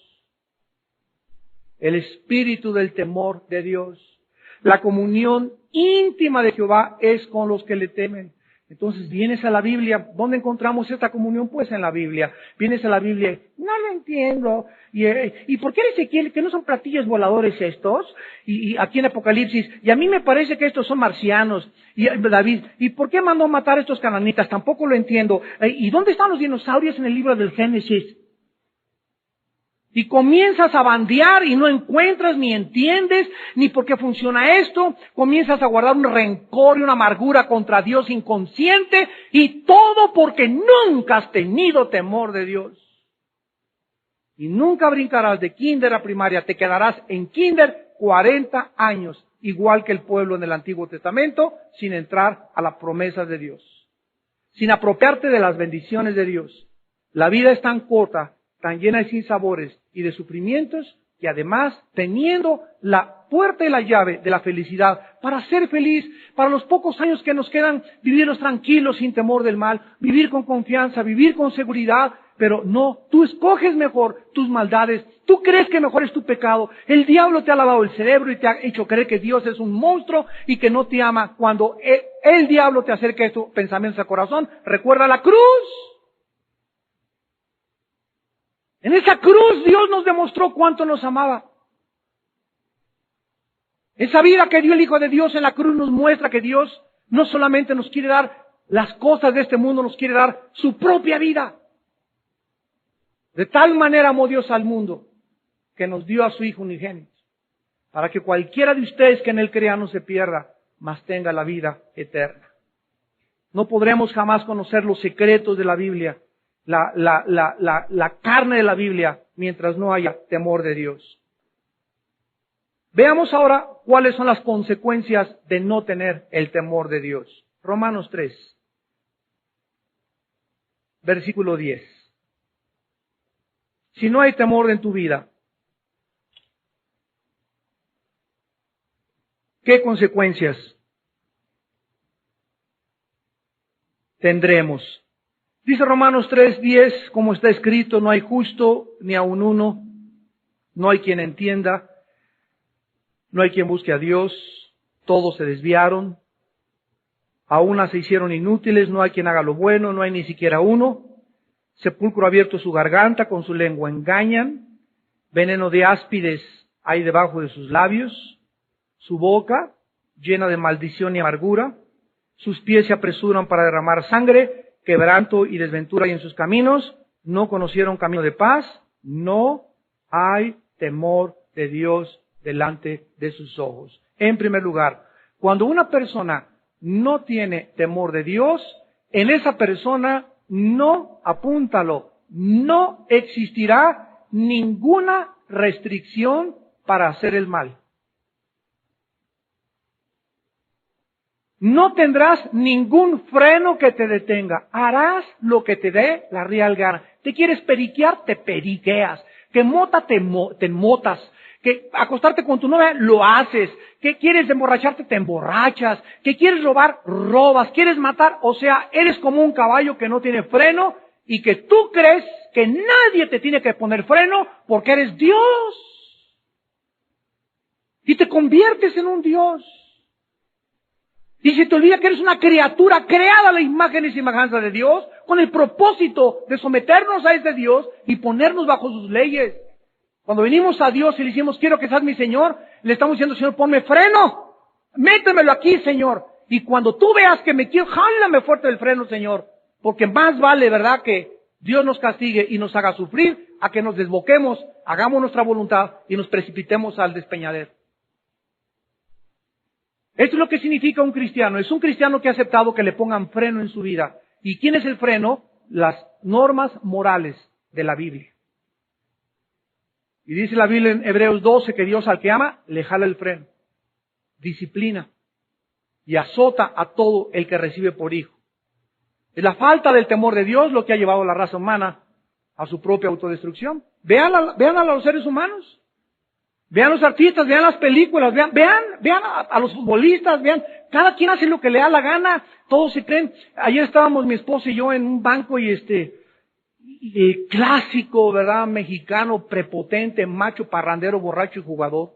[SPEAKER 1] El espíritu del temor de Dios. La comunión íntima de Jehová es con los que le temen. Entonces vienes a la Biblia. ¿Dónde encontramos esta comunión? Pues en la Biblia. Vienes a la Biblia y no lo entiendo. ¿Y por qué Ezequiel, que no son platillos voladores estos? Y aquí en Apocalipsis, y a mí me parece que estos son marcianos. Y David, ¿y por qué mandó matar a estos cananitas? Tampoco lo entiendo. ¿Y dónde están los dinosaurios en el libro del Génesis? Y comienzas a bandear y no encuentras, ni entiendes, ni por qué funciona esto. Comienzas a guardar un rencor y una amargura contra Dios inconsciente. Y todo porque nunca has tenido temor de Dios. Y nunca brincarás de kinder a primaria. Te quedarás en kinder 40 años. Igual que el pueblo en el Antiguo Testamento, sin entrar a las promesas de Dios. Sin apropiarte de las bendiciones de Dios. La vida es tan corta, tan llena de sinsabores y de sufrimientos, que además, teniendo la puerta y la llave de la felicidad, para ser feliz, para los pocos años que nos quedan, vivirlos tranquilos, sin temor del mal, vivir con confianza, vivir con seguridad, pero no, tú escoges mejor tus maldades, tú crees que mejor es tu pecado, el diablo te ha lavado el cerebro y te ha hecho creer que Dios es un monstruo y que no te ama. Cuando el diablo te acerca estos pensamientos al corazón, recuerda la cruz. En esa cruz Dios nos demostró cuánto nos amaba. Esa vida que dio el Hijo de Dios en la cruz nos muestra que Dios no solamente nos quiere dar las cosas de este mundo, nos quiere dar su propia vida. De tal manera amó Dios al mundo que nos dio a su Hijo unigénito, para que cualquiera de ustedes que en Él crea no se pierda, mas tenga la vida eterna. No podremos jamás conocer los secretos de la Biblia, la carne de la Biblia, mientras no haya temor de Dios. Veamos ahora cuáles son las consecuencias de no tener el temor de Dios. Romanos 3, versículo 10. Si no hay temor en tu vida, ¿qué consecuencias tendremos? Dice Romanos 3:10, como está escrito: no hay justo ni aun uno, no hay quien entienda, no hay quien busque a Dios, todos se desviaron, a una se hicieron inútiles, no hay quien haga lo bueno, no hay ni siquiera uno. Sepulcro abierto su garganta, con su lengua engañan, veneno de áspides hay debajo de sus labios, su boca llena de maldición y amargura. Sus pies se apresuran para derramar sangre, quebranto y desventura hay en sus caminos. No conocieron camino de paz. No hay temor de Dios delante de sus ojos. En primer lugar, cuando una persona no tiene temor de Dios, en esa persona no, apúntalo, no existirá ninguna restricción para hacer el mal. No tendrás ningún freno que te detenga. Harás lo que te dé la real gana. ¿Te quieres periquear? Te periqueas. Que mota, te motas. Que acostarte con tu novia, lo haces. Que quieres emborracharte, te emborrachas. Que quieres robar, robas. Quieres matar, o sea, eres como un caballo que no tiene freno y que tú crees que nadie te tiene que poner freno porque eres Dios. Y te conviertes en un Dios. Y se te olvida que eres una criatura creada a la imagen y semejanza de Dios, con el propósito de someternos a ese Dios y ponernos bajo sus leyes. Cuando venimos a Dios y le decimos, quiero que seas mi Señor, le estamos diciendo, Señor, ponme freno, métemelo aquí, Señor. Y cuando tú veas que me quiero, jálame fuerte el freno, Señor. Porque más vale, ¿verdad?, que Dios nos castigue y nos haga sufrir, a que nos desboquemos, hagamos nuestra voluntad y nos precipitemos al despeñadero. Esto es lo que significa un cristiano. Es un cristiano que ha aceptado que le pongan freno en su vida. ¿Y quién es el freno? Las normas morales de la Biblia. Y dice la Biblia en Hebreos 12 que Dios al que ama le jala el freno, disciplina y azota a todo el que recibe por hijo. Es la falta del temor de Dios lo que ha llevado a la raza humana a su propia autodestrucción. Vean a los seres humanos. Vean los artistas, vean las películas, vean a los futbolistas, vean, cada quien hace lo que le da la gana, todos se creen. Ayer estábamos mi esposa y yo en un banco y clásico, ¿verdad? Mexicano, prepotente, macho, parrandero, borracho y jugador.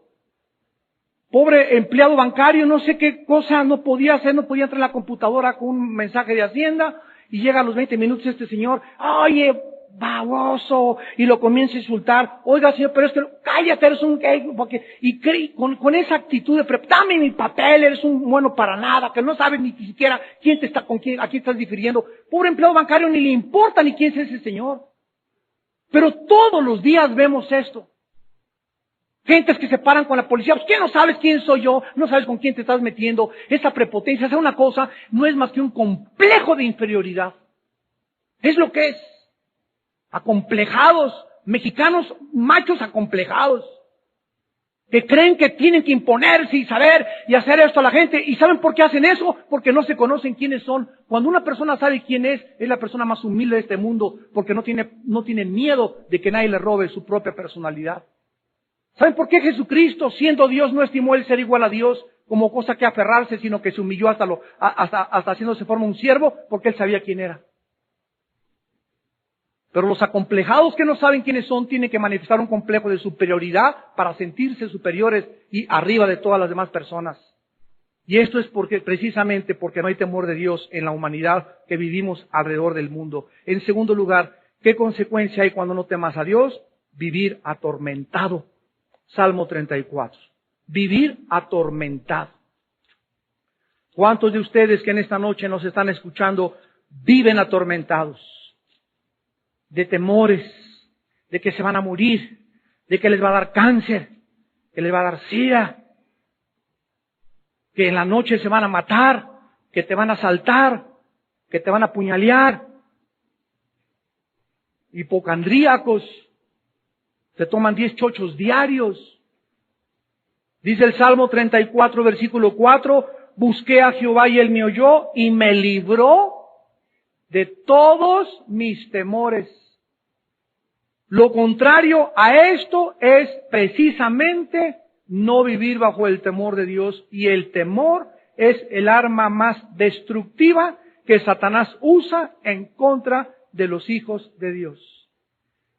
[SPEAKER 1] Pobre empleado bancario, no sé qué cosa no podía hacer, no podía entrar en la computadora con un mensaje de Hacienda y llega a los 20 minutos este señor, oye, baboso, y lo comienza a insultar. Oiga, señor, pero es que cállate, eres un gay, y con esa actitud de dame mi papel, eres un bueno para nada, que no sabes ni siquiera quién te está con quién, a quién estás difiriendo. Pobre empleado bancario, ni le importa ni quién es ese señor. Pero todos los días vemos esto. Gentes que se paran con la policía, pues ¿qué no sabes quién soy yo? No sabes con quién te estás metiendo. Esa prepotencia, hacer una cosa, no es más que un complejo de inferioridad. Es lo que es. Acomplejados, mexicanos machos acomplejados, que creen que tienen que imponerse y saber y hacer esto a la gente. ¿Y saben por qué hacen eso? Porque no se conocen quiénes son. Cuando una persona sabe quién es la persona más humilde de este mundo, porque no tiene miedo de que nadie le robe su propia personalidad. ¿Saben por qué Jesucristo, siendo Dios, no estimó el ser igual a Dios como cosa que aferrarse, sino que se humilló hasta haciéndose forma un siervo? Porque Él sabía quién era. Pero los acomplejados que no saben quiénes son tienen que manifestar un complejo de superioridad para sentirse superiores y arriba de todas las demás personas. Y esto es precisamente porque no hay temor de Dios en la humanidad que vivimos alrededor del mundo. En segundo lugar, ¿qué consecuencia hay cuando no temas a Dios? Vivir atormentado. Salmo 34. Vivir atormentado. ¿Cuántos de ustedes que en esta noche nos están escuchando viven atormentados? De temores, de que se van a morir, de que les va a dar cáncer, que les va a dar sida, que en la noche se van a matar, que te van a asaltar, que te van a apuñalear, hipocondríacos, se toman 10 chochos diarios. Dice el Salmo 34, versículo 4, busqué a Jehová y Él me oyó y me libró de todos mis temores. Lo contrario a esto es precisamente no vivir bajo el temor de Dios, y el temor es el arma más destructiva que Satanás usa en contra de los hijos de Dios.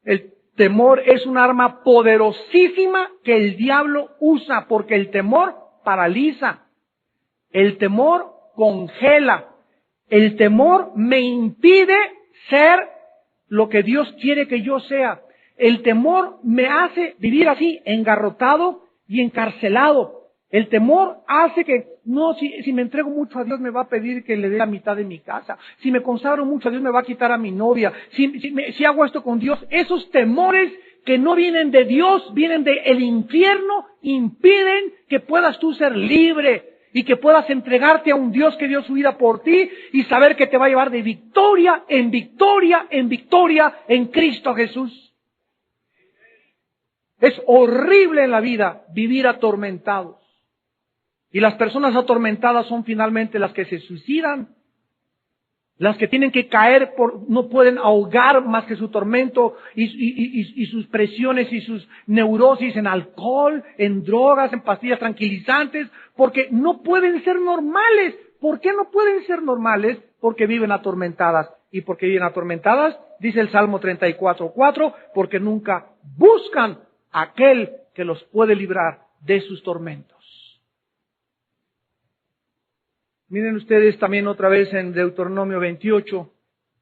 [SPEAKER 1] El temor es un arma poderosísima que el diablo usa, porque el temor paraliza, el temor congela, el temor me impide ser lo que Dios quiere que yo sea. El temor me hace vivir así, engarrotado y encarcelado. El temor hace que, no, si me entrego mucho a Dios me va a pedir que le dé la mitad de mi casa. Si me consagro mucho a Dios me va a quitar a mi novia. Si hago esto con Dios, esos temores que no vienen de Dios, vienen del infierno, impiden que puedas tú ser libre y que puedas entregarte a un Dios que dio su vida por ti y saber que te va a llevar de victoria en victoria en victoria en Cristo Jesús. Es horrible en la vida vivir atormentados. Y las personas atormentadas son finalmente las que se suicidan, las que tienen que caer no pueden ahogar más que su tormento y sus presiones y sus neurosis en alcohol, en drogas, en pastillas tranquilizantes, porque no pueden ser normales. ¿Por qué no pueden ser normales? Porque viven atormentadas. Y porque viven atormentadas, dice el Salmo 34:4, porque nunca buscan a aquel que los puede librar de sus tormentos. Miren ustedes también otra vez en Deuteronomio 28,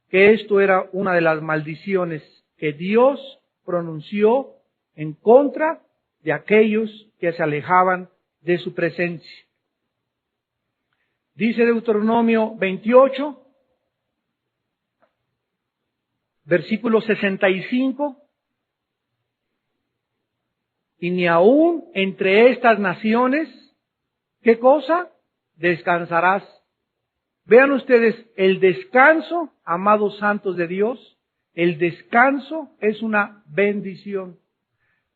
[SPEAKER 1] que esto era una de las maldiciones que Dios pronunció en contra de aquellos que se alejaban de su presencia. Dice Deuteronomio 28, versículo 65, y ni aún entre estas naciones, ¿qué cosa? Descansarás. Vean ustedes, el descanso, amados santos de Dios, el descanso es una bendición.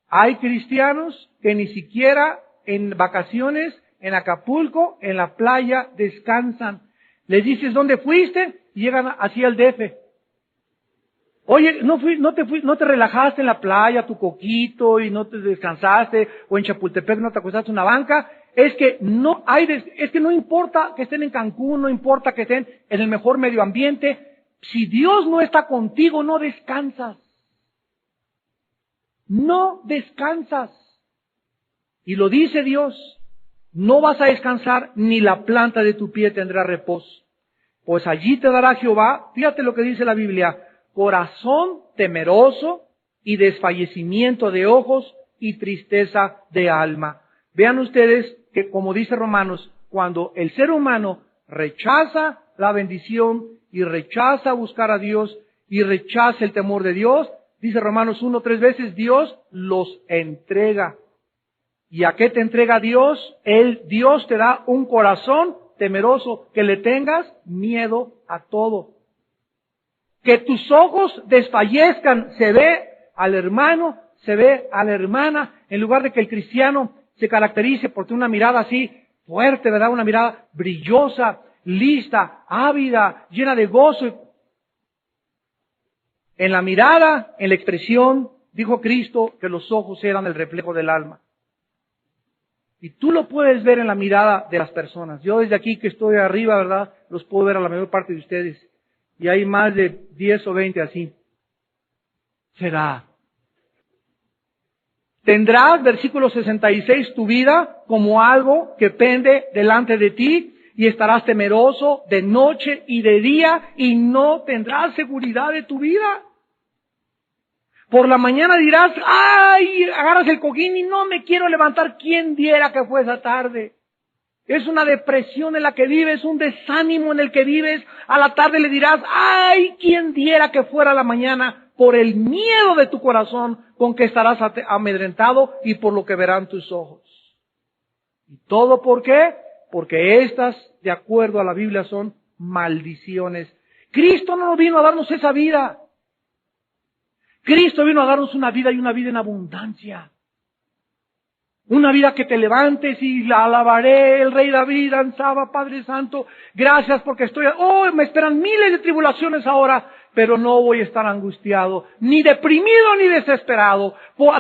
[SPEAKER 1] Hay cristianos que ni siquiera en vacaciones, en Acapulco, en la playa, descansan. Les dices, ¿dónde fuiste? Y llegan hacia el DF. Oye, no te relajaste en la playa, tu coquito, y no te descansaste, o en Chapultepec no te acostaste en una banca. Es que no importa que estén en Cancún, no importa que estén en el mejor medio ambiente. Si Dios no está contigo, no descansas. No descansas. Y lo dice Dios, no vas a descansar, ni la planta de tu pie tendrá reposo. Pues allí te dará Jehová, fíjate lo que dice la Biblia, corazón temeroso y desfallecimiento de ojos y tristeza de alma. Vean ustedes que, como dice Romanos, cuando el ser humano rechaza la bendición y rechaza buscar a Dios y rechaza el temor de Dios, dice Romanos 1, 3 veces, Dios los entrega. ¿Y a qué te entrega Dios? Dios te da un corazón temeroso, que le tengas miedo a todo. Que tus ojos desfallezcan, se ve al hermano, se ve a la hermana, en lugar de que el cristiano se caracterice por tener una mirada así fuerte, ¿verdad? Una mirada brillosa, lista, ávida, llena de gozo. En la mirada, en la expresión, dijo Cristo que los ojos eran el reflejo del alma. Y tú lo puedes ver en la mirada de las personas. Yo desde aquí que estoy arriba, ¿verdad? Los puedo ver a la mayor parte de ustedes. Y hay más de 10 o 20 así. Será. Tendrás, versículo 66, tu vida como algo que pende delante de ti y estarás temeroso de noche y de día y no tendrás seguridad de tu vida. Por la mañana dirás, ¡ay! Agarras el cojín y no me quiero levantar. ¿Quién diera que fue esa tarde? Es una depresión en la que vives, un desánimo en el que vives. A la tarde le dirás, ¡ay! ¿Quién diera que fuera la mañana? Por el miedo de tu corazón con que estarás amedrentado y por lo que verán tus ojos. ¿Y todo por qué? Porque estas, de acuerdo a la Biblia, son maldiciones. Cristo no vino a darnos esa vida. Cristo vino a darnos una vida y una vida en abundancia. Una vida que te levantes y la alabaré. El rey David danzaba, Padre Santo, gracias porque me esperan miles de tribulaciones ahora, pero no voy a estar angustiado, ni deprimido ni desesperado.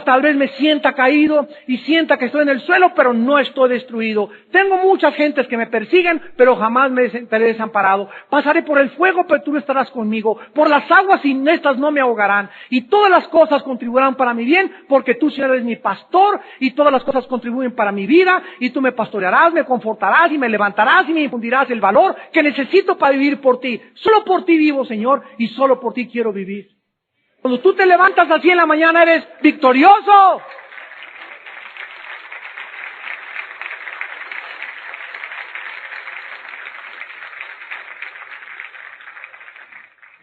[SPEAKER 1] Tal vez me sienta caído y sienta que estoy en el suelo, pero no estoy destruido. Tengo muchas gentes que me persiguen, pero jamás me estaré desamparado. Pasaré por el fuego, pero tú no estarás conmigo. Por las aguas y estas no me ahogarán. Y todas las cosas contribuirán para mi bien, porque tú eres mi pastor, y todas las cosas contribuyen para mi vida, y tú me pastorearás, me confortarás, y me levantarás, y me infundirás el valor que necesito para vivir por ti. Solo por ti vivo, Señor, y solo por ti quiero vivir. Cuando tú te levantas así en la mañana, eres victorioso.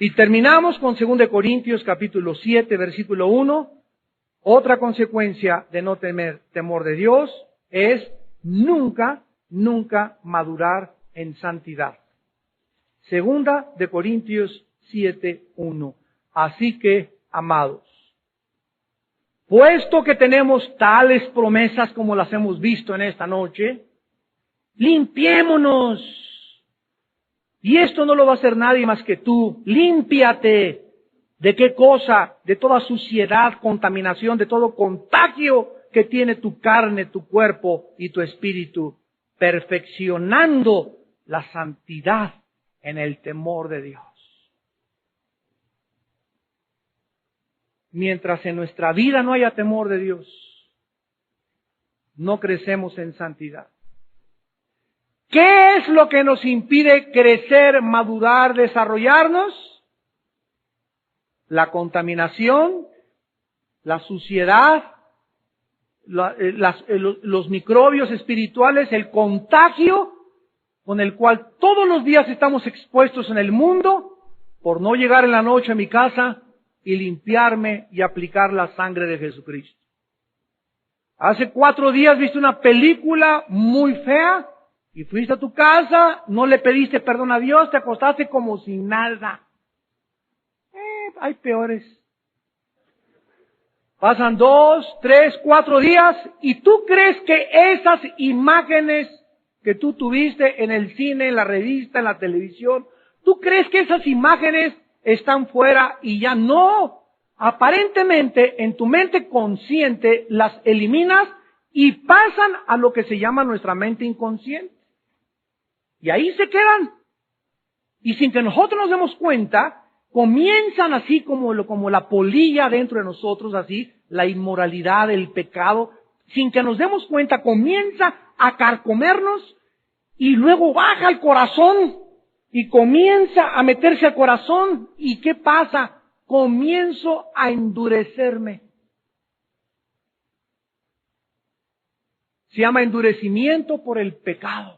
[SPEAKER 1] Y terminamos con 2 Corintios capítulo 7, versículo 1. Otra consecuencia de no tener temor de Dios es nunca madurar en santidad. 2 Corintios 7, 1. Así que, amados, puesto que tenemos tales promesas como las hemos visto en esta noche, limpiémonos. Y esto no lo va a hacer nadie más que tú. Límpiate. ¿De qué cosa? De toda suciedad, contaminación, de todo contagio que tiene tu carne, tu cuerpo y tu espíritu, perfeccionando la santidad en el temor de Dios. Mientras en nuestra vida no haya temor de Dios, no crecemos en santidad. ¿Qué es lo que nos impide crecer, madurar, desarrollarnos? La contaminación, la suciedad, los microbios espirituales, el contagio con el cual todos los días estamos expuestos en el mundo por no llegar en la noche a mi casa y limpiarme y aplicar la sangre de Jesucristo. Hace 4 días viste una película muy fea y fuiste a tu casa, no le pediste perdón a Dios, te acostaste como sin nada. Hay peores. Pasan 2, 3, 4 días y tú crees que esas imágenes que tú tuviste en el cine, en la revista, en la televisión, tú crees que esas imágenes están fuera y ya no. Aparentemente en tu mente consciente las eliminas y pasan a lo que se llama nuestra mente inconsciente. Y ahí se quedan. Y sin que nosotros nos demos cuenta, comienzan así como la polilla dentro de nosotros, así, la inmoralidad, el pecado, sin que nos demos cuenta, comienza a carcomernos y luego baja al corazón y comienza a meterse al corazón. ¿Y qué pasa? Comienzo a endurecerme. Se llama endurecimiento por el pecado.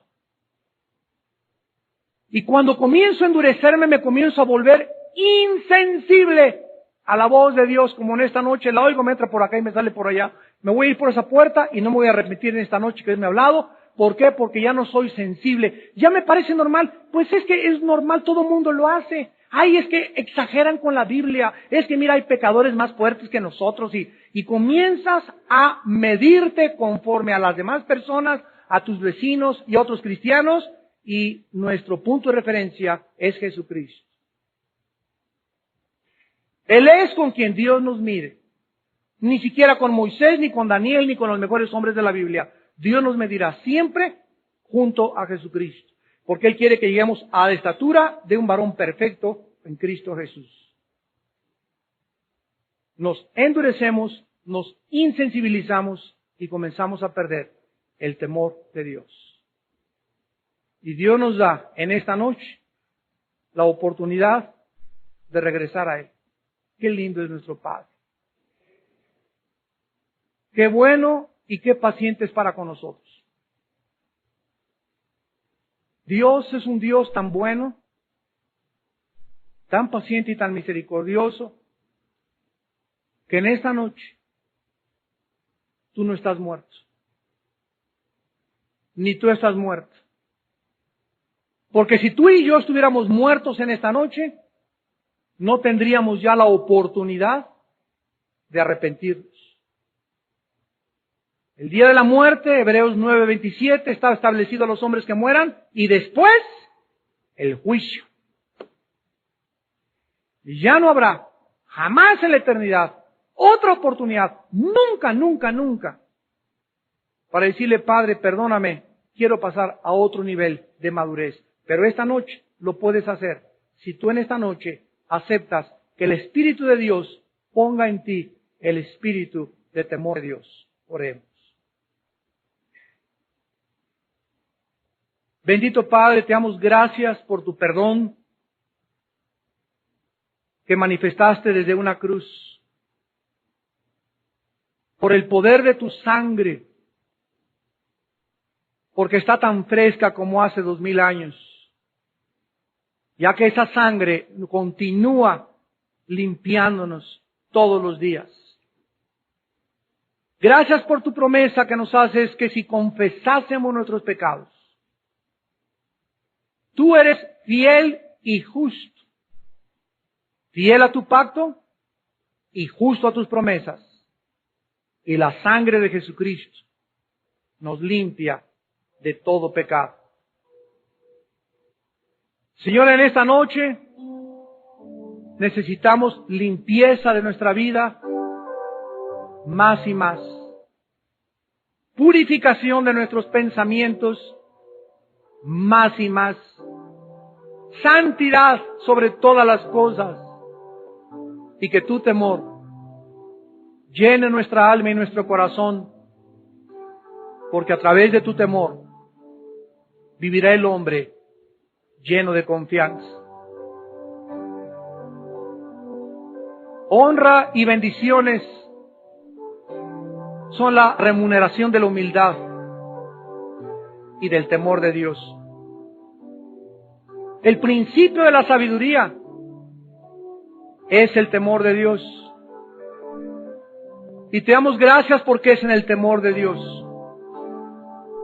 [SPEAKER 1] Y cuando comienzo a endurecerme, me comienzo a volver insensible a la voz de Dios, como en esta noche la oigo, me entra por acá y me sale por allá. Me voy a ir por esa puerta y no me voy a arrepentir en esta noche que Él me ha hablado. ¿Por qué? Porque ya no soy sensible. Ya me parece normal. Pues es que es normal, todo el mundo lo hace. Ay, es que exageran con la Biblia. Es que mira, hay pecadores más fuertes que nosotros y comienzas a medirte conforme a las demás personas, a tus vecinos y a otros cristianos, y nuestro punto de referencia es Jesucristo. Él es con quien Dios nos mide. Ni siquiera con Moisés, ni con Daniel, ni con los mejores hombres de la Biblia. Dios nos medirá siempre junto a Jesucristo. Porque Él quiere que lleguemos a la estatura de un varón perfecto en Cristo Jesús. Nos endurecemos, nos insensibilizamos y comenzamos a perder el temor de Dios. Y Dios nos da en esta noche la oportunidad de regresar a Él. Qué lindo es nuestro Padre. Qué bueno y qué paciente es para con nosotros. Dios es un Dios tan bueno, tan paciente y tan misericordioso, que en esta noche tú no estás muerto. Ni tú estás muerto. Porque si tú y yo estuviéramos muertos en esta noche, no tendríamos ya la oportunidad de arrepentirnos. El día de la muerte, Hebreos 9:27, está establecido a los hombres que mueran y después el juicio. Y ya no habrá, jamás en la eternidad, otra oportunidad, nunca, para decirle, Padre, perdóname, quiero pasar a otro nivel de madurez. Pero esta noche lo puedes hacer si tú en esta noche aceptas que el Espíritu de Dios ponga en ti el espíritu de temor de Dios. Oremos. Bendito Padre, te damos gracias por tu perdón que manifestaste desde una cruz, por el poder de tu sangre, porque está tan fresca como hace 2000 años. ya que esa sangre continúa limpiándonos todos los días. Gracias por tu promesa que nos haces que si confesásemos nuestros pecados, tú eres fiel y justo, fiel a tu pacto y justo a tus promesas. Y la sangre de Jesucristo nos limpia de todo pecado. Señor, en esta noche necesitamos limpieza de nuestra vida más y más. Purificación de nuestros pensamientos más y más. Santidad sobre todas las cosas. Y que tu temor llene nuestra alma y nuestro corazón, porque a través de tu temor vivirá el hombre lleno de confianza. Honra y bendiciones son la remuneración de la humildad y del temor de Dios. El principio de la sabiduría es el temor de Dios. Y te damos gracias porque es en el temor de Dios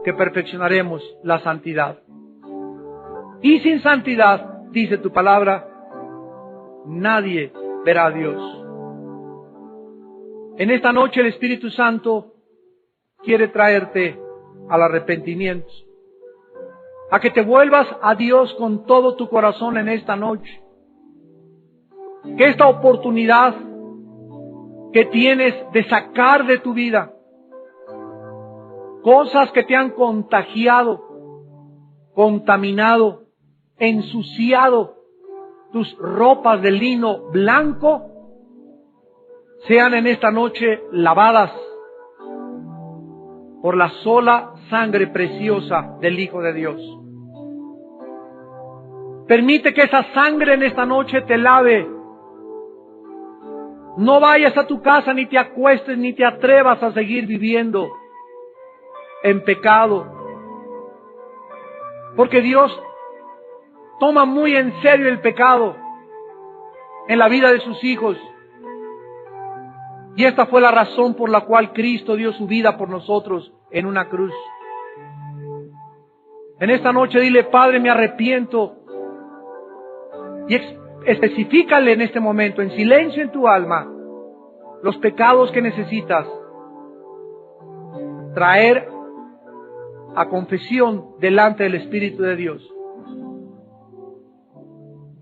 [SPEAKER 1] que perfeccionaremos la santidad. Y sin santidad, dice tu palabra, nadie verá a Dios. En esta noche el Espíritu Santo quiere traerte al arrepentimiento, a que te vuelvas a Dios con todo tu corazón en esta noche. Que esta oportunidad que tienes de sacar de tu vida cosas que te han contagiado, contaminado, ensuciado tus ropas de lino blanco, sean en esta noche lavadas por la sola sangre preciosa del Hijo de Dios. Permite que esa sangre en esta noche te lave. No vayas a tu casa, ni te acuestes, ni te atrevas a seguir viviendo en pecado. Porque Dios toma muy en serio el pecado en la vida de sus hijos. Y esta fue la razón por la cual Cristo dio su vida por nosotros en una cruz. En esta noche dile: Padre, me arrepiento. Y especifícale en este momento, en silencio en tu alma, los pecados que necesitas traer a confesión delante del Espíritu de Dios.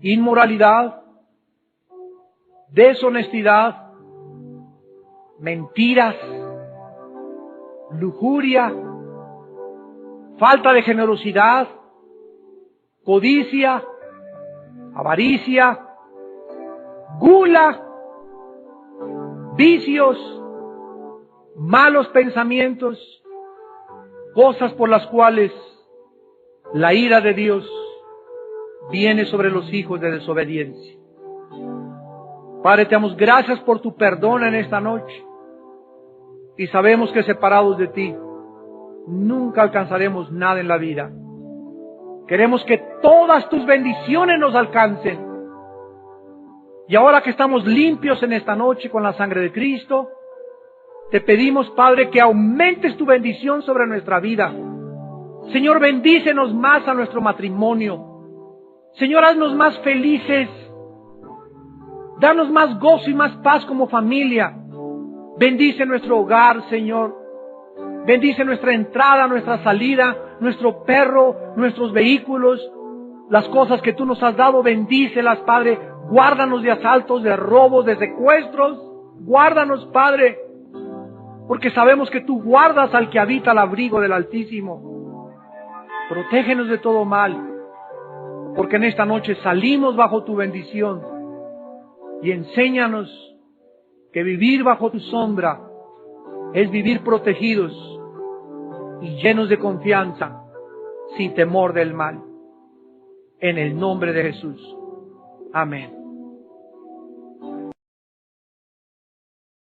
[SPEAKER 1] Inmoralidad, deshonestidad, mentiras, lujuria, falta de generosidad, codicia, avaricia, gula, vicios, malos pensamientos, cosas por las cuales la ira de Dios viene sobre los hijos de desobediencia. Padre, te damos gracias por tu perdón en esta noche. Y sabemos que separados de ti nunca alcanzaremos nada en la vida. Queremos que todas tus bendiciones nos alcancen. Y ahora que estamos limpios en esta noche con la sangre de Cristo, te pedimos, Padre, que aumentes tu bendición sobre nuestra vida. Señor, bendícenos más a nuestro matrimonio. Señor, haznos más felices. Danos más gozo y más paz como familia. Bendice nuestro hogar, Señor. Bendice nuestra entrada, nuestra salida, nuestro perro, nuestros vehículos, las cosas que tú nos has dado, bendícelas, Padre. Guárdanos de asaltos, de robos, de secuestros. Guárdanos, Padre, porque sabemos que tú guardas al que habita al abrigo del Altísimo. Protégenos de todo mal, porque en esta noche salimos bajo tu bendición. Y enséñanos que vivir bajo tu sombra es vivir protegidos y llenos de confianza, sin temor del mal. En el nombre de Jesús. Amén.